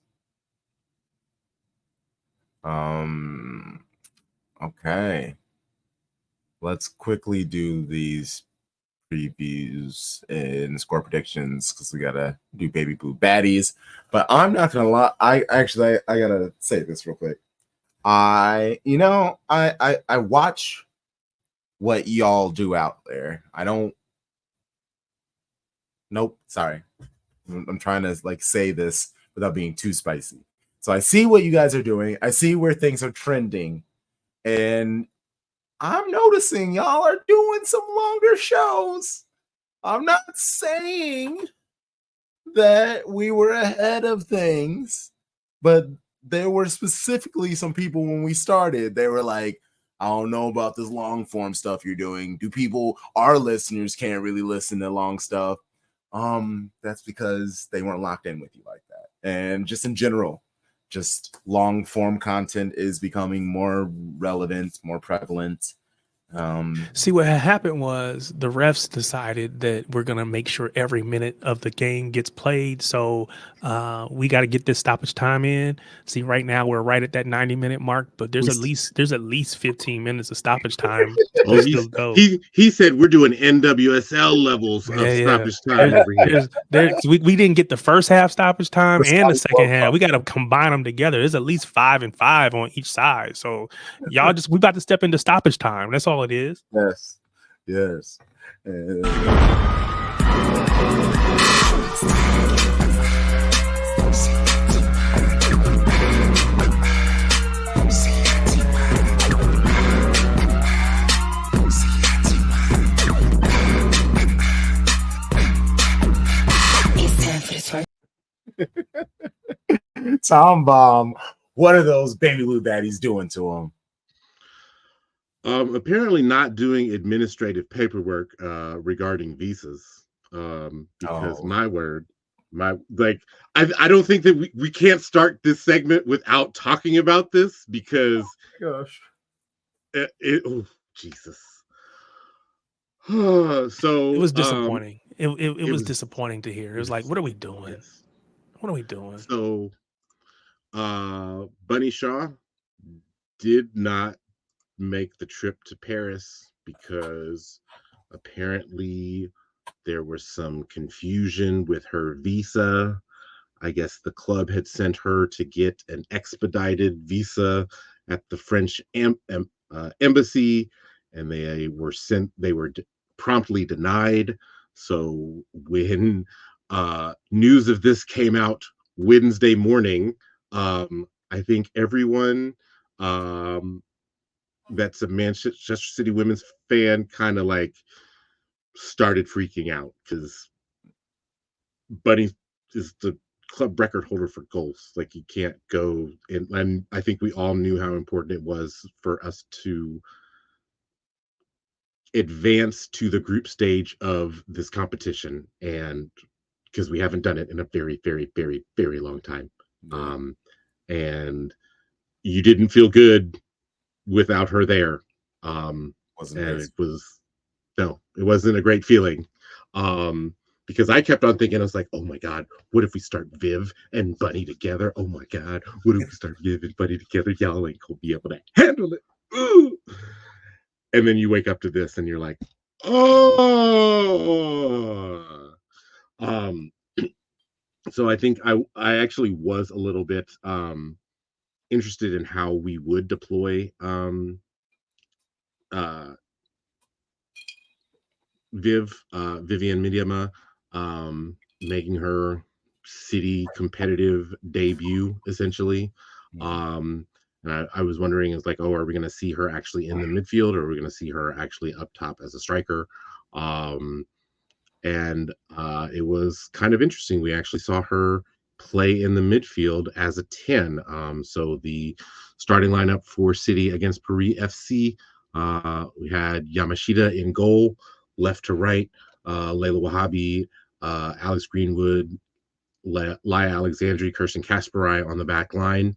Okay. Let's quickly do these previews and score predictions because we gotta do baby blue baddies. But I'm not gonna lie. I gotta say this real quick. I watch what y'all do out there. I don't. Nope. Sorry. I'm trying to say this without being too spicy. So I see what you guys are doing. I see where things are trending, and I'm noticing y'all are doing some longer shows. I'm not saying that we were ahead of things, but there were specifically some people when we started, they were like, I don't know about this long form stuff you're doing. Our listeners can't really listen to long stuff. That's because they weren't locked in with you like that. And just in general, just long form content is becoming more relevant, more prevalent. See, what had happened was the refs decided that we're going to make sure every minute of the game gets played. So we got to get this stoppage time in. See, right now we're right at that 90-minute mark, but there's at least 15 minutes of stoppage time to still go. He said we're doing NWSL levels of stoppage time over here. We didn't get the first half stoppage time and the second half. We got to combine them together. There's at least 5 and 5 on each side. So y'all we about to step into stoppage time. That's all it is. Yes. Tom Bomb, what are those baby blue baddies doing to him? Apparently not doing administrative paperwork regarding visas. Because my word, I don't think that we can't start this segment without talking about this because Jesus. So it was disappointing. It was disappointing to hear. It was like, what are we doing? Yes. What are we doing? So Bunny Shaw did not make the trip to Paris because apparently there was some confusion with her visa. I guess the club had sent her to get an expedited visa at the French embassy, and they were promptly denied. So when news of this came out Wednesday morning, I think everyone that's a Manchester City women's fan kind of like started freaking out because Bunny is the club record holder for goals. Like, you can't go and I think we all knew how important it was for us to advance to the group stage of this competition, and because we haven't done it in a very, very, very, very long time. And you didn't feel good without her there. It wasn't a great feeling. Because I kept on thinking, I was like, oh my God, what if we start Viv and Bunny together? Oh my God, what if we start Viv and Bunny together? Y'all ain't gonna be able to handle it. Ooh. And then you wake up to this and you're like, oh. So I think I actually was a little bit interested in how we would deploy Vivian Miedema, making her City competitive debut essentially. And I was wondering, is like, are we going to see her actually in the midfield, or are we going to see her actually up top as a striker? And it was kind of interesting. We actually saw her play in the midfield as a 10. So the starting lineup for City against Paris FC, we had Yamashita in goal, left to right, Layla Wahhabi, Alex Greenwood, Laya Alexandri, Kirsten Kasparai on the back line.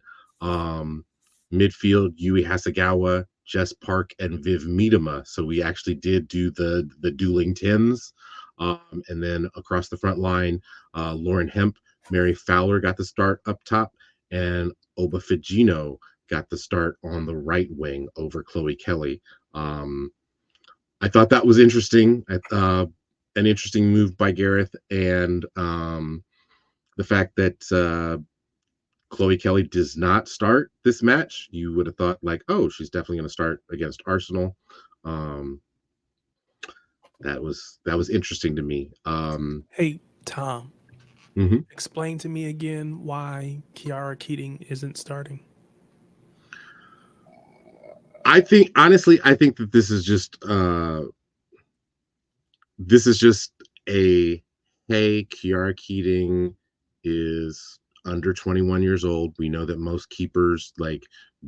Midfield, Yui Hasegawa, Jess Park, and Viv Miedema. So we actually did do the dueling 10s. And then across the front line, Lauren Hemp, Mary Fowler got the start up top, and Oba Figino got the start on the right wing over Chloe Kelly. I thought that was interesting. An interesting move by Gareth, and the fact that Chloe Kelly does not start this match. You would have thought like, oh, she's definitely going to start against Arsenal. That was interesting to me. Hey, Tom, explain to me again why Kiara Keating isn't starting. I think that this is just a, hey, Kiara Keating is under 21 years old. We know that most keepers like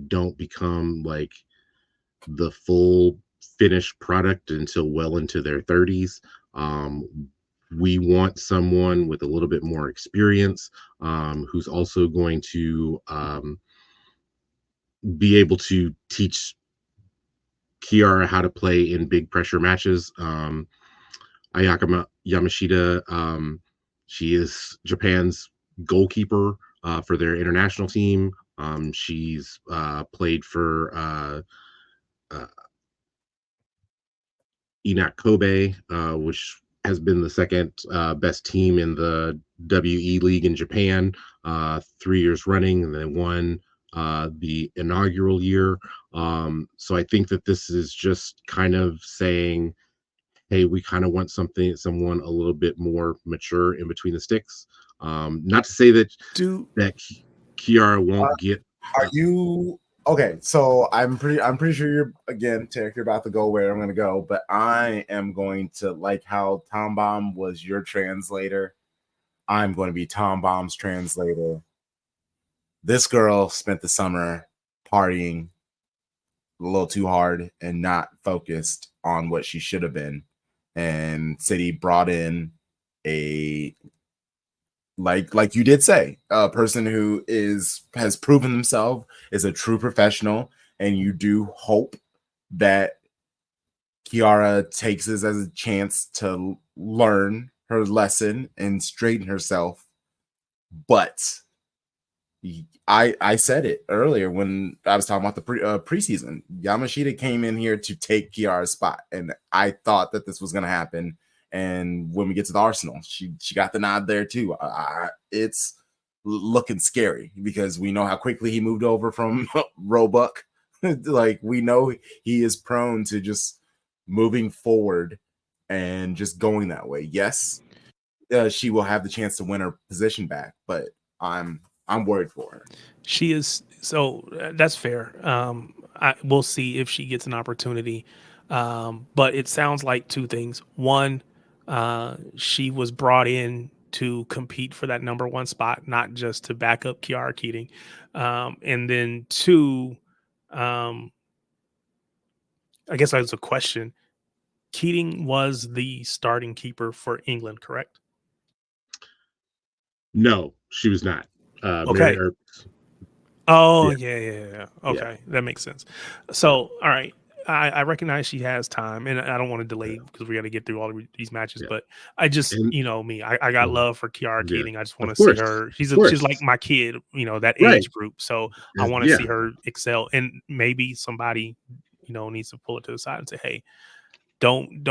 don't become like the full finished product until well into their 30s. We want someone with a little bit more experience, who's also going to be able to teach Kiara how to play in big pressure matches. Ayaka Yamashita, she is Japan's goalkeeper for their international team. She's played for Innit Kobe, which has been the second best team in the WE League in Japan 3 years running, and then won the inaugural year. So I think that this is just kind of saying, hey, we kind of want someone a little bit more mature in between the sticks. Not to say that Kiara won't get. Are you okay? So I'm pretty sure you're again, Tarek, you're about to go where I'm going to go, but I am going to, like how Tom Baum was your translator, I'm going to be Tom Baum's translator. This girl spent the summer partying a little too hard and not focused on what she should have been. And City brought in a like you did say, a person who has proven himself is a true professional, and you do hope that Kiara takes this as a chance to learn her lesson and straighten herself. But I said it earlier when I was talking about the preseason. Yamashita came in here to take Kiara's spot, and I thought that this was going to happen. And when we get to the Arsenal, she got the nod there too. It's looking scary because we know how quickly he moved over from Roebuck. Like, we know he is prone to just moving forward and just going that way. Yes, she will have the chance to win her position back, but I'm worried for her. She is, so that's fair. We'll see if she gets an opportunity. But it sounds like two things. One, she was brought in to compete for that number one spot, not just to back up Kiara Keating. And then two, I guess that was a question. Keating was the starting keeper for England, correct? No, she was not. Okay. Yeah. Okay, that makes sense. So, all right. I recognize she has time, and I don't want to delay because we got to get through all of these matches. But I just, me, I got love for Kiara Keating. I just want to see her. She's like my kid, that age group. So I want to see her excel, and maybe somebody, needs to pull it to the side and say, hey, don't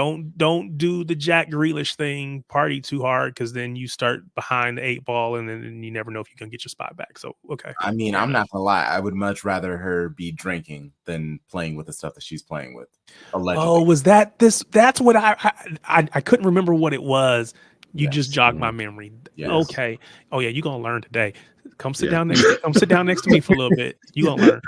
do the Jack Grealish thing, party too hard, because then you start behind the 8 ball, and then you never know if you can get your spot back. So, okay. I mean, I'm not gonna lie. I would much rather her be drinking than playing with the stuff that she's playing with. Allegedly. Oh, was that this? That's what I couldn't remember what it was. You just jogged my memory. Yes. Okay. Oh yeah, you're gonna learn today. Come sit down next. Come sit down next to me for a little bit. You gonna learn.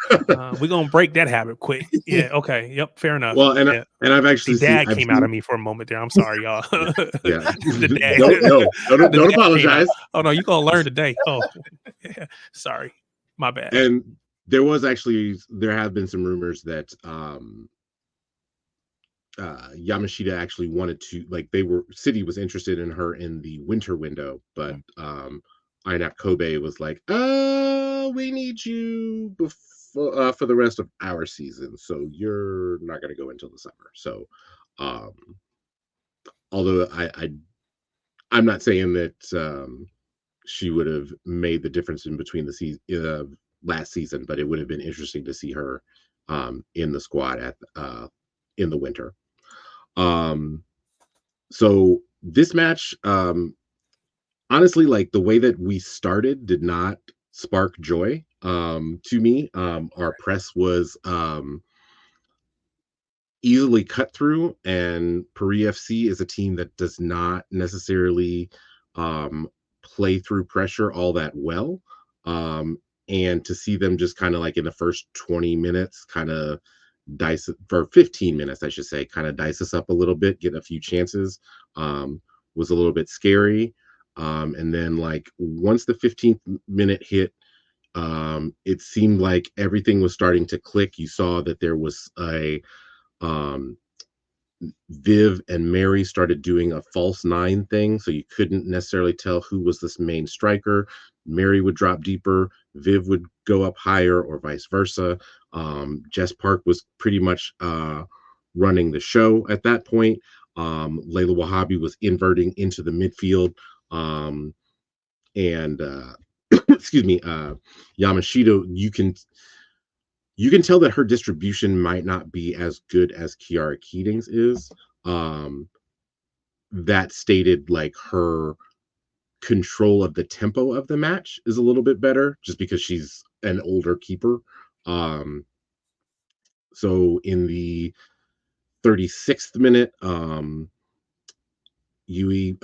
We're gonna break that habit quick. Yeah. Okay. Yep. Fair enough. Well, and I've actually Dad came out of me for a moment there. I'm sorry, y'all. The dad. Don't apologize. Oh no, you're gonna learn today. Oh, yeah. Sorry, my bad. And there have been some rumors that Yamashita actually wanted to, City was interested in her in the winter window, but INAP Kobe was like, we need you before for the rest of our season, so you're not going to go until the summer. So although I'm not saying that she would have made the difference in between the season last season, but it would have been interesting to see her in the squad in the winter. So this match, honestly, like, the way that we started did not spark joy to me. Our press was easily cut through, and Paris FC is a team that does not necessarily play through pressure all that well. And to see them just kind of like in the first 20 minutes, kind of dice for 15 minutes, I should say, kind of dice us up a little bit, get a few chances, was a little bit scary. And then, like, once the 15th minute hit, it seemed like everything was starting to click. You saw that there was a Viv and Mary started doing a false 9 thing, so you couldn't necessarily tell who was this main striker. Mary would drop deeper, Viv would go up higher, or vice versa. Jess Park was pretty much running the show at that point. Layla Wahhabi was inverting into the midfield, and excuse me, Yamashita. You can tell that her distribution might not be as good as Kiara Keating's is. That stated, like, her control of the tempo of the match is a little bit better, just because she's an older keeper. So in the 36th minute, Yui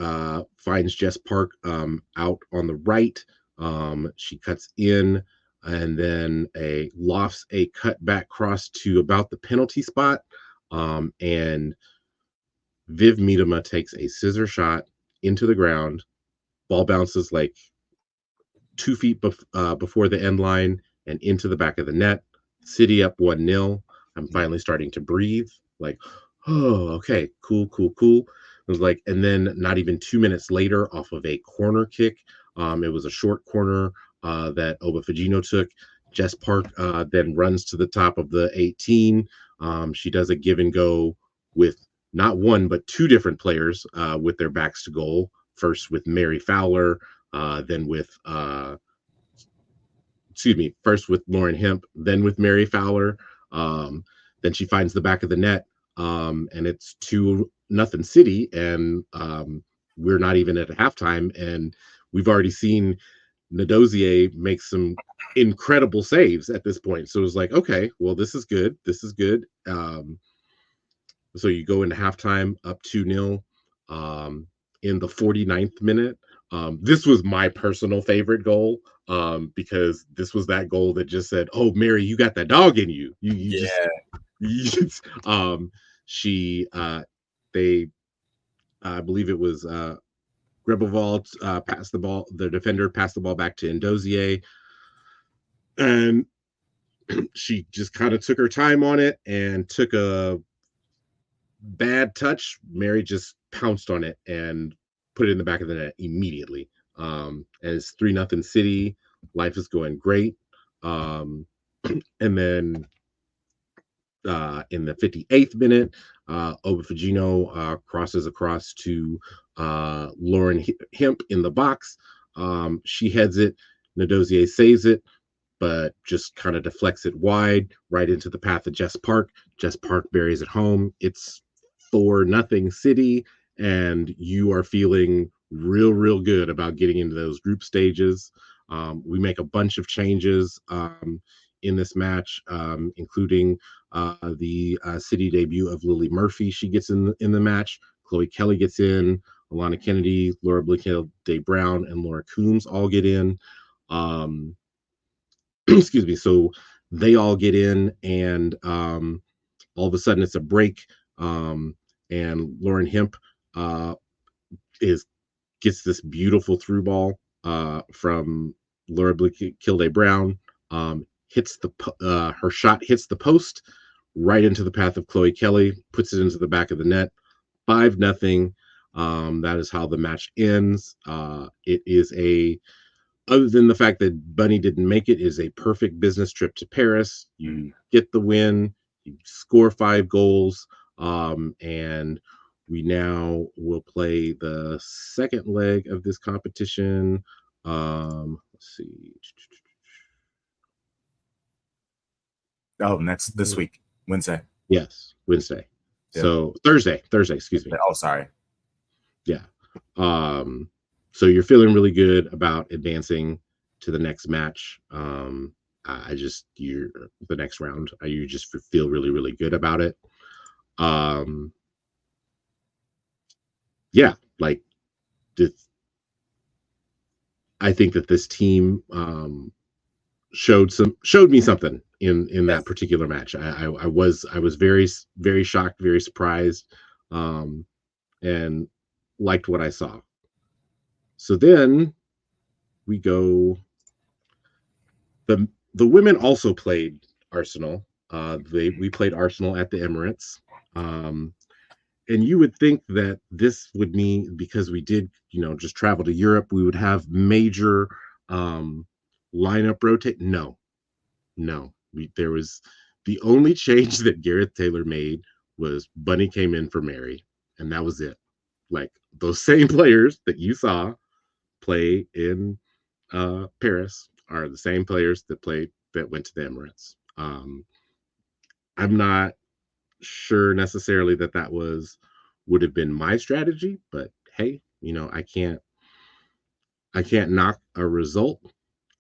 finds Jess Park out on the right. She cuts in and then lofts a cutback cross to about the penalty spot. And Viv Miedema takes a scissor shot into the ground. Ball bounces like 2 feet before the end line and into the back of the net. City up 1-0. I'm finally starting to breathe. Like, oh, okay, cool. It was like, and then not even 2 minutes later, off of a corner kick, it was a short corner that Oba Fagino took. Jess Park then runs to the top of the 18. She does a give and go with not one, but 2 different players with their backs to goal. First with Mary Fowler, then with, first with Lauren Hemp, then with Mary Fowler. Then she finds the back of the net, and it's 2-0 City, and we're not even at halftime, and we've already seen Ndozie make some incredible saves at this point. So it was like, okay, well, this is good. So you go into halftime up 2-0. In the 49th minute, this was my personal favorite goal, because this was that goal that just said, "Oh, Mary, you got that dog in you." I believe it was Grebelwald passed the ball. The defender passed the ball back to Ndozie, and she just kind of took her time on it and took a bad touch. Mary just pounced on it and put it in the back of the net immediately. And it's 3-0 City. Life is going great. And then in the 58th minute, Oba Fagino crosses across to Lauren Hemp in the box. She heads it. Ndozie saves it, but just kind of deflects it wide right into the path of Jess Park. Jess Park buries it home. It's 4-0 City, and you are feeling real good about getting into those group stages. We make a bunch of changes in this match, including the City debut of Lily Murphy. She gets in the match. Chloe Kelly gets in. Alana Kennedy, Laura Blinkhill, Brown, and Laura Coombs all get in. Excuse me. So they all get in, and all of a sudden it's a break. And Lauren Hemp gets this beautiful through ball from Laura Blinkhill, Brown. Hits her shot hits the post right into the path of Chloe Kelly, puts it into the back of the net. 5-0. That is how the match ends. It is other than the fact that Bunny didn't make it, is a perfect business trip to Paris. You get the win, you score 5 goals, and we now will play the second leg of this competition. Let's see. Oh, this week, Wednesday. Yes, Wednesday. Yeah. So Thursday, excuse me. Oh, sorry. Yeah. So you're feeling really good about advancing to the next match. The next round, you just feel really good about it. Yeah, like this. I think that this team showed me something in that particular match. I was very shocked, very surprised, and liked what I saw. So then we go. The women also played Arsenal. We played Arsenal at the Emirates. And you would think that this would mean, because we did, just travel to Europe, we would have major lineup rotate. No. There was the only change that Gareth Taylor made was Bunny came in for Mary, and that was it. Like those same players that you saw play in Paris are the same players that went to the Emirates. I'm not sure necessarily that would have been my strategy, but hey, I can't knock a result.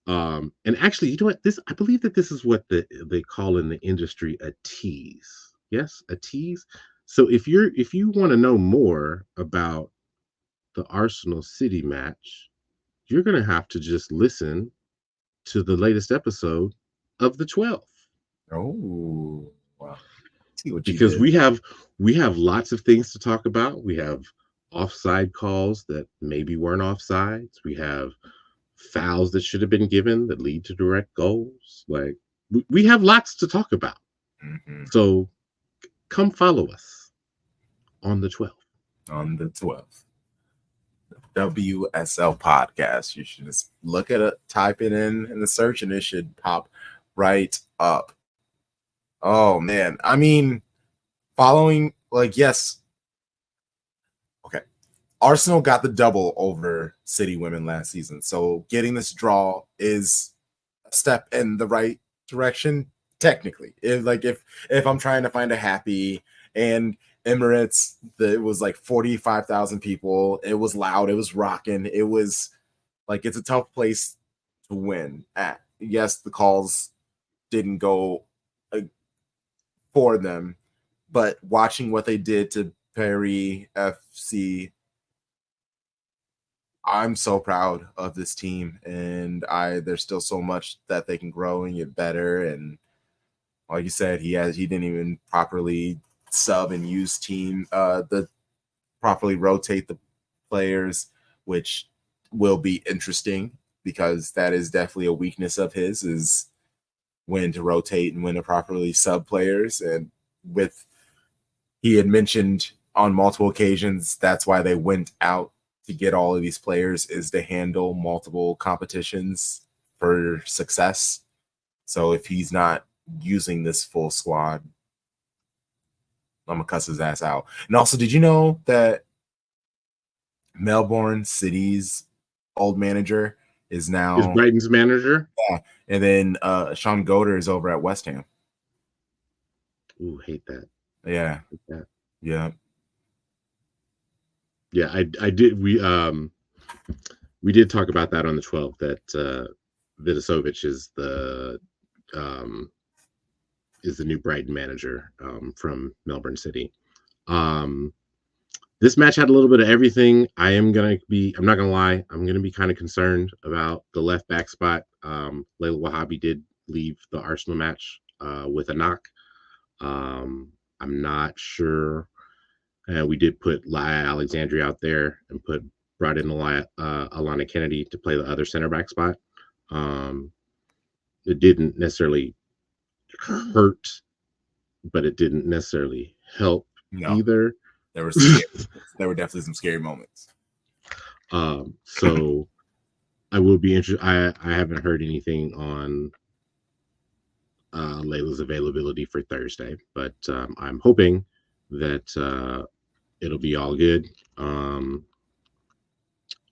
And actually, you know what? I believe that this is what they call in the industry a tease. Yes, a tease. So if you want to know more about the Arsenal City match, you're going to have to just listen to the latest episode of the 12th. Oh, wow. See what because you did. we have lots of things to talk about. We have offside calls that maybe weren't offsides. We have fouls that should have been given that lead to direct goals. Like we have lots to talk about. Mm-hmm. So come follow us on the 12th. On the 12th. WSL podcast. You should just look at it, type it in the search, and it should pop right up. Oh man. I mean, following, like, yes. Okay. Arsenal got the double over City Women last season. So getting this draw is a step in the right direction, technically. If I'm trying to find a happy, and Emirates, it was like 45,000 people. It was loud. It was rocking. It was like, it's a tough place to win at. Yes, the calls didn't go for them, but watching what they did to Paris FC, I'm so proud of this team, and there's still so much that they can grow and get better. And like you said, he didn't even properly sub and use properly rotate the players, which will be interesting because that is definitely a weakness of his, is when to rotate and when to properly sub players. And he had mentioned on multiple occasions that's why they went out to get all of these players, is to handle multiple competitions for success. So if he's not using this full squad, I'm gonna cuss his ass out. And also, did you know that Melbourne City's old manager is now Brighton's manager? Yeah, and then Sean Goder is over at West Ham. Ooh, hate that. Yeah, hate that. Yeah. Yeah, I did. We did talk about that on the 12th, that Vidasovic is the new Brighton manager from Melbourne City. This match had a little bit of everything. I'm not gonna lie, I'm gonna be kind of concerned about the left back spot. Layla Wahhabi did leave the Arsenal match with a knock. I'm not sure. We did put Laya Alexandria out there and brought in Alana Kennedy to play the other center back spot. It didn't necessarily hurt, but it didn't necessarily help either. There were definitely some scary moments. So I will be interested. I haven't heard anything on Layla's availability for Thursday, but I'm hoping that it'll be all good.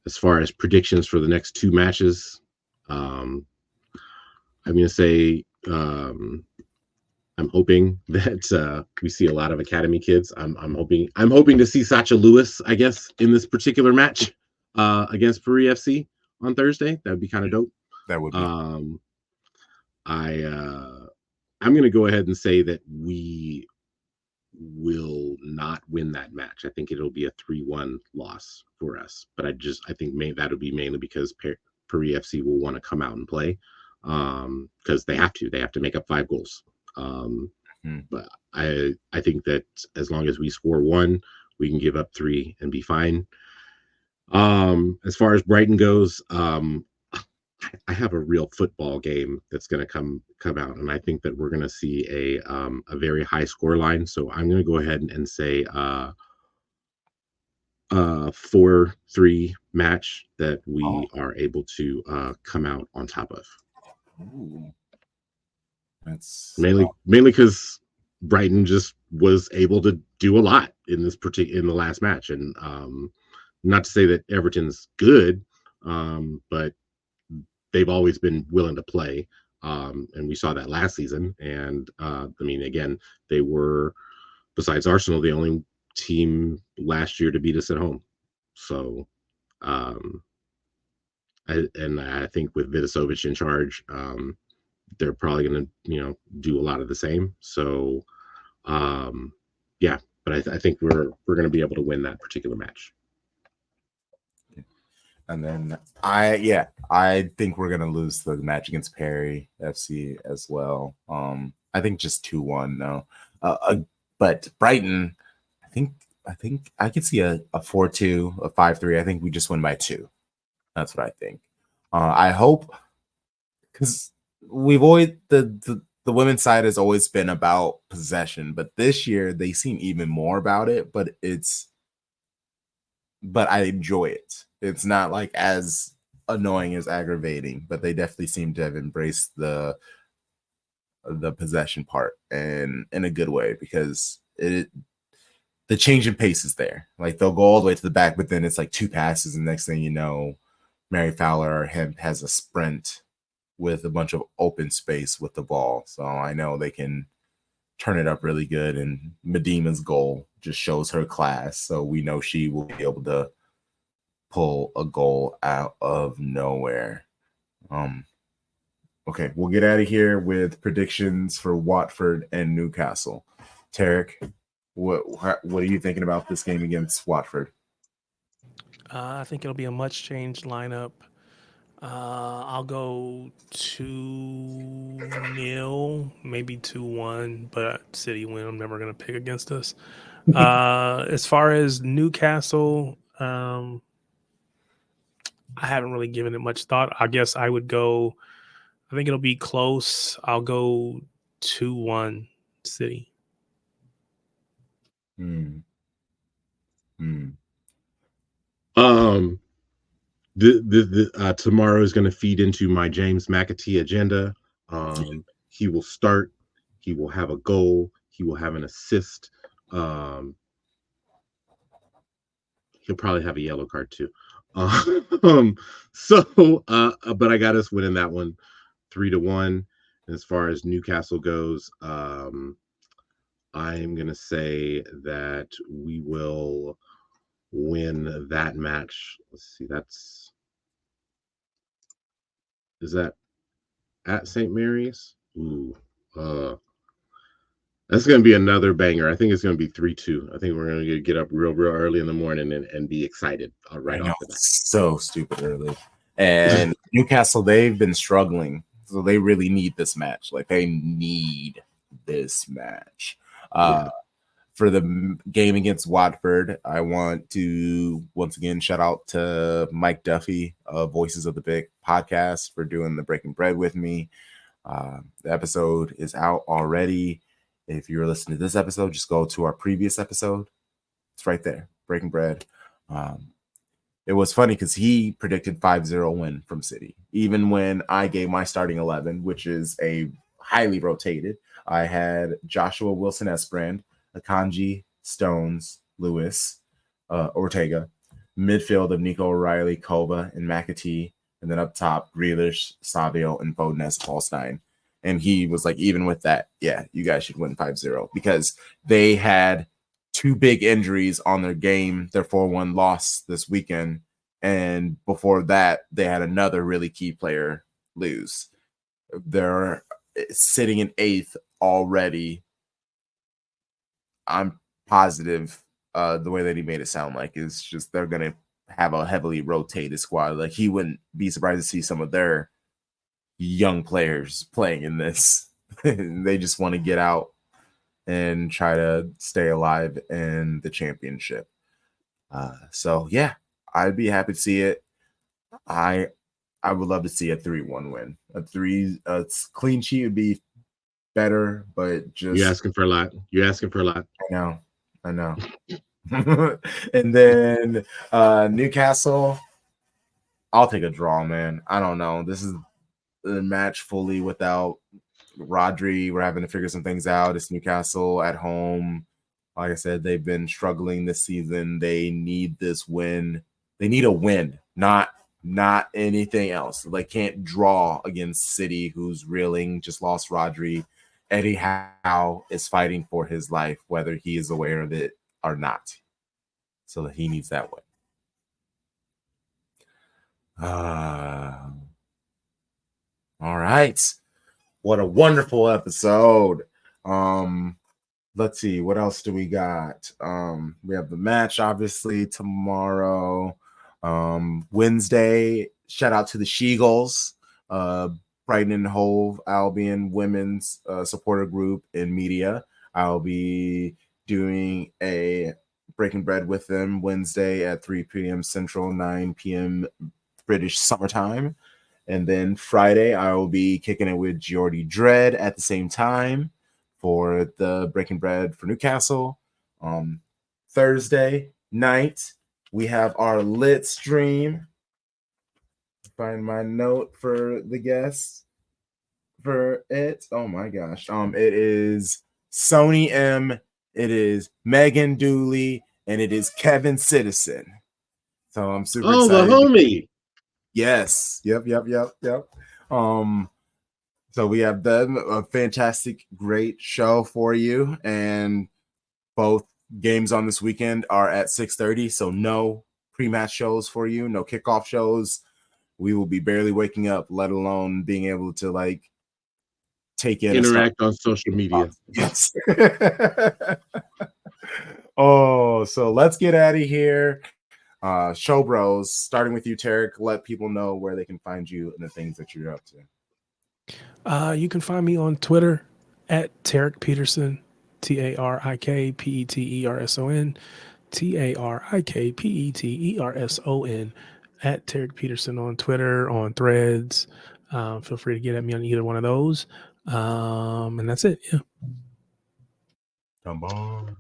As far as predictions for the next two matches, I'm going to say I'm hoping that we see a lot of academy kids. I'm hoping to see Sacha Lewis, I guess, in this particular match against Paris FC on Thursday. That would be kind of dope. That would be. I'm going to go ahead and say that we will not win that match. I think it'll be a 3-1 loss for us. But I think that'll be mainly because Paris FC will want to come out and play because they have to make up 5 goals. But I think that as long as we score 1, we can give up 3 and be fine. As far as Brighton goes, I have a real football game that's going to come out, and I think that we're going to see a very high score line. So I'm going to go ahead and say 4-3 match that we are able to come out on top of. Ooh. That's mainly because Brighton just was able to do a lot in the last match, and not to say that Everton's good, but they've always been willing to play, and we saw that last season. And I mean, again, they were, besides Arsenal, the only team last year to beat us at home. So, I think with Vidisovic in charge, they're probably going to do a lot of the same. So, yeah, but I think we're going to be able to win that particular match. And then I think we're gonna lose the match against Perry FC as well. I think just 2-1 no. But Brighton, I think I could see a 4-2, a 5-3. I think we just win by 2. That's what I think. I hope, because we've always the women's side has always been about possession, but this year they seem even more about it. But I enjoy it. It's not like as annoying as aggravating, but they definitely seem to have embraced the possession part and in a good way, because the change in pace is there. Like they'll go all the way to the back, but then it's like 2 passes, and next thing you know, Mary Fowler or him has a sprint with a bunch of open space with the ball. So I know they can turn it up really good, and Medima's goal just shows her class. So we know she will be able to pull a goal out of nowhere. Okay, we'll get out of here with predictions for Watford and Newcastle. Tarek, what are you thinking about this game against Watford? I think it'll be a much changed lineup. I'll go 2-0, maybe 2-1, but City win. I'm never going to pick against us. As far as Newcastle, I haven't really given it much thought. I guess I would go, I think it'll be close. I'll go 2-1 City. Tomorrow is going to feed into my James McAtee agenda. He will start. He will have a goal. He will have an assist. He'll probably have a yellow card too. But I got us winning that one 3-1. As far as Newcastle goes, I'm going to say that we will win that match. Let's see, is that at St. Mary's? Ooh, that's going to be another banger. I think it's going to be 3-2. I think we're going to get up real early in the morning and be excited right off the bat. So stupid early. And Newcastle, they've been struggling, so they really need this match. Like they need this match. For the game against Watford, I want to once again shout out to Mike Duffy of Voices of the Big podcast for doing the Breaking Bread with me. The episode is out already. If you're listening to this episode, just go to our previous episode. It's right there, Breaking Bread. It was funny because he predicted 5-0 win from City, even when I gave my starting 11, which is a highly rotated. I had Joshua Wilson-Esperand, Akanji, Stones, Lewis, Ortega, midfield of Nico O'Reilly, Kova, and McAtee, and then up top, Grealish, Savio, and Foden as false 9. And he was like, even with that, yeah, you guys should win 5-0, because they had 2 big injuries on their game, their 4-1 loss this weekend. And before that, they had another really key player lose. They're sitting in 8th already. I'm positive the way that he made it sound like is just they're going to have a heavily rotated squad. Like he wouldn't be surprised to see some of their young players playing in this. They just want to get out and try to stay alive in the championship. So yeah, I'd be happy to see it. I would love to see a 3-1 win. A clean sheet would be better, but just you're asking for a lot. I know. And then Newcastle, I'll take a draw, man. I don't know. This is a match fully without Rodri, we're having to figure some things out. It's Newcastle at home. Like I said, they've been struggling this season. They need this win. They need a win, not anything else. They can't draw against City, who's reeling, just lost Rodri. Eddie Howe is fighting for his life, whether he is aware of it or not. So he needs that win. All right. What a wonderful episode. Let's see, what else do we got? We have the match, obviously, tomorrow. Wednesday, shout out to the She-Gulls, Brighton and Hove Albion women's supporter group in media. I'll be doing a Breaking Bread with them Wednesday at 3 p.m. Central, 9 p.m. British summertime. And then Friday, I will be kicking it with Geordie Dread at the same time for the Breaking Bread for Newcastle. Thursday night, we have our lit stream. Find my note for the guests for it. Oh my gosh. It is Sony M, it is Megan Dooley, and it is Kevin Citizen. So I'm super excited. Oh, the homie. Yes. Yep. So we have them, a fantastic, great show for you. And both games on this weekend are at 6:30. So no pre-match shows for you, no kickoff shows. We will be barely waking up, let alone being able to like take in interact on social media. Yes. So let's get out of here. Show Bros, starting with you, Tarek, let people know where they can find you and the things that you're up to. You can find me on Twitter at Tarek Peterson, TarikPeterson, TarikPeterson, at Tarek Peterson on Twitter, on Threads. Feel free to get at me on either one of those. And that's it. Yeah. Come on.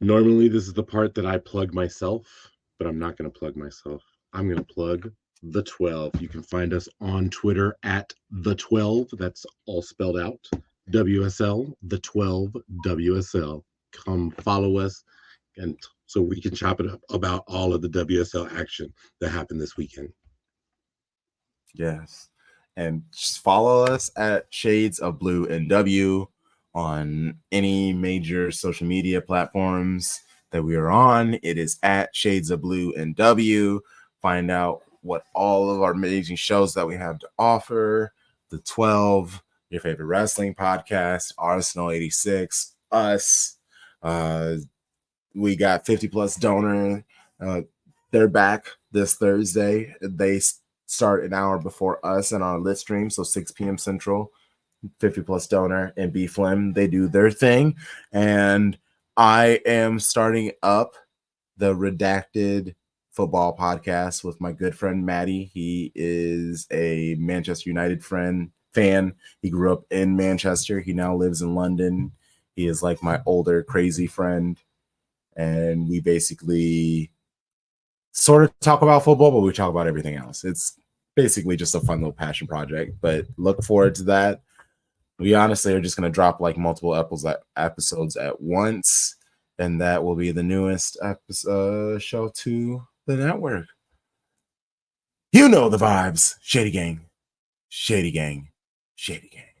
Normally, this is the part that I plug myself, but I'm not going to plug myself. I'm going to plug The 12. You can find us on Twitter at The 12. That's all spelled out. WSL, The 12 WSL. Come follow us, and so we can chop it up about all of the WSL action that happened this weekend. Yes. And just follow us at Shades of Blue and W on any major social media platforms that we are on. It is at Shades of Blue and W. Find out what all of our amazing shows that we have to offer. The 12, your favorite wrestling podcast, Arsenal 86, us. We got 50 Plus Donor. They're back this Thursday. They start an hour before us in our lit stream, so 6 p.m. Central. 50 Plus Donor and B-Flim, they do their thing. And I am starting up the Redacted Football podcast with my good friend Maddie. He is a Manchester United fan. He grew up in Manchester. He now lives in London. He is like my older crazy friend. And we basically sort of talk about football, but we talk about everything else. It's basically just a fun little passion project, but look forward to that. We honestly are just going to drop like multiple episodes at once, and that will be the newest show to the network. You know the vibes. Shady gang, shady gang, shady gang.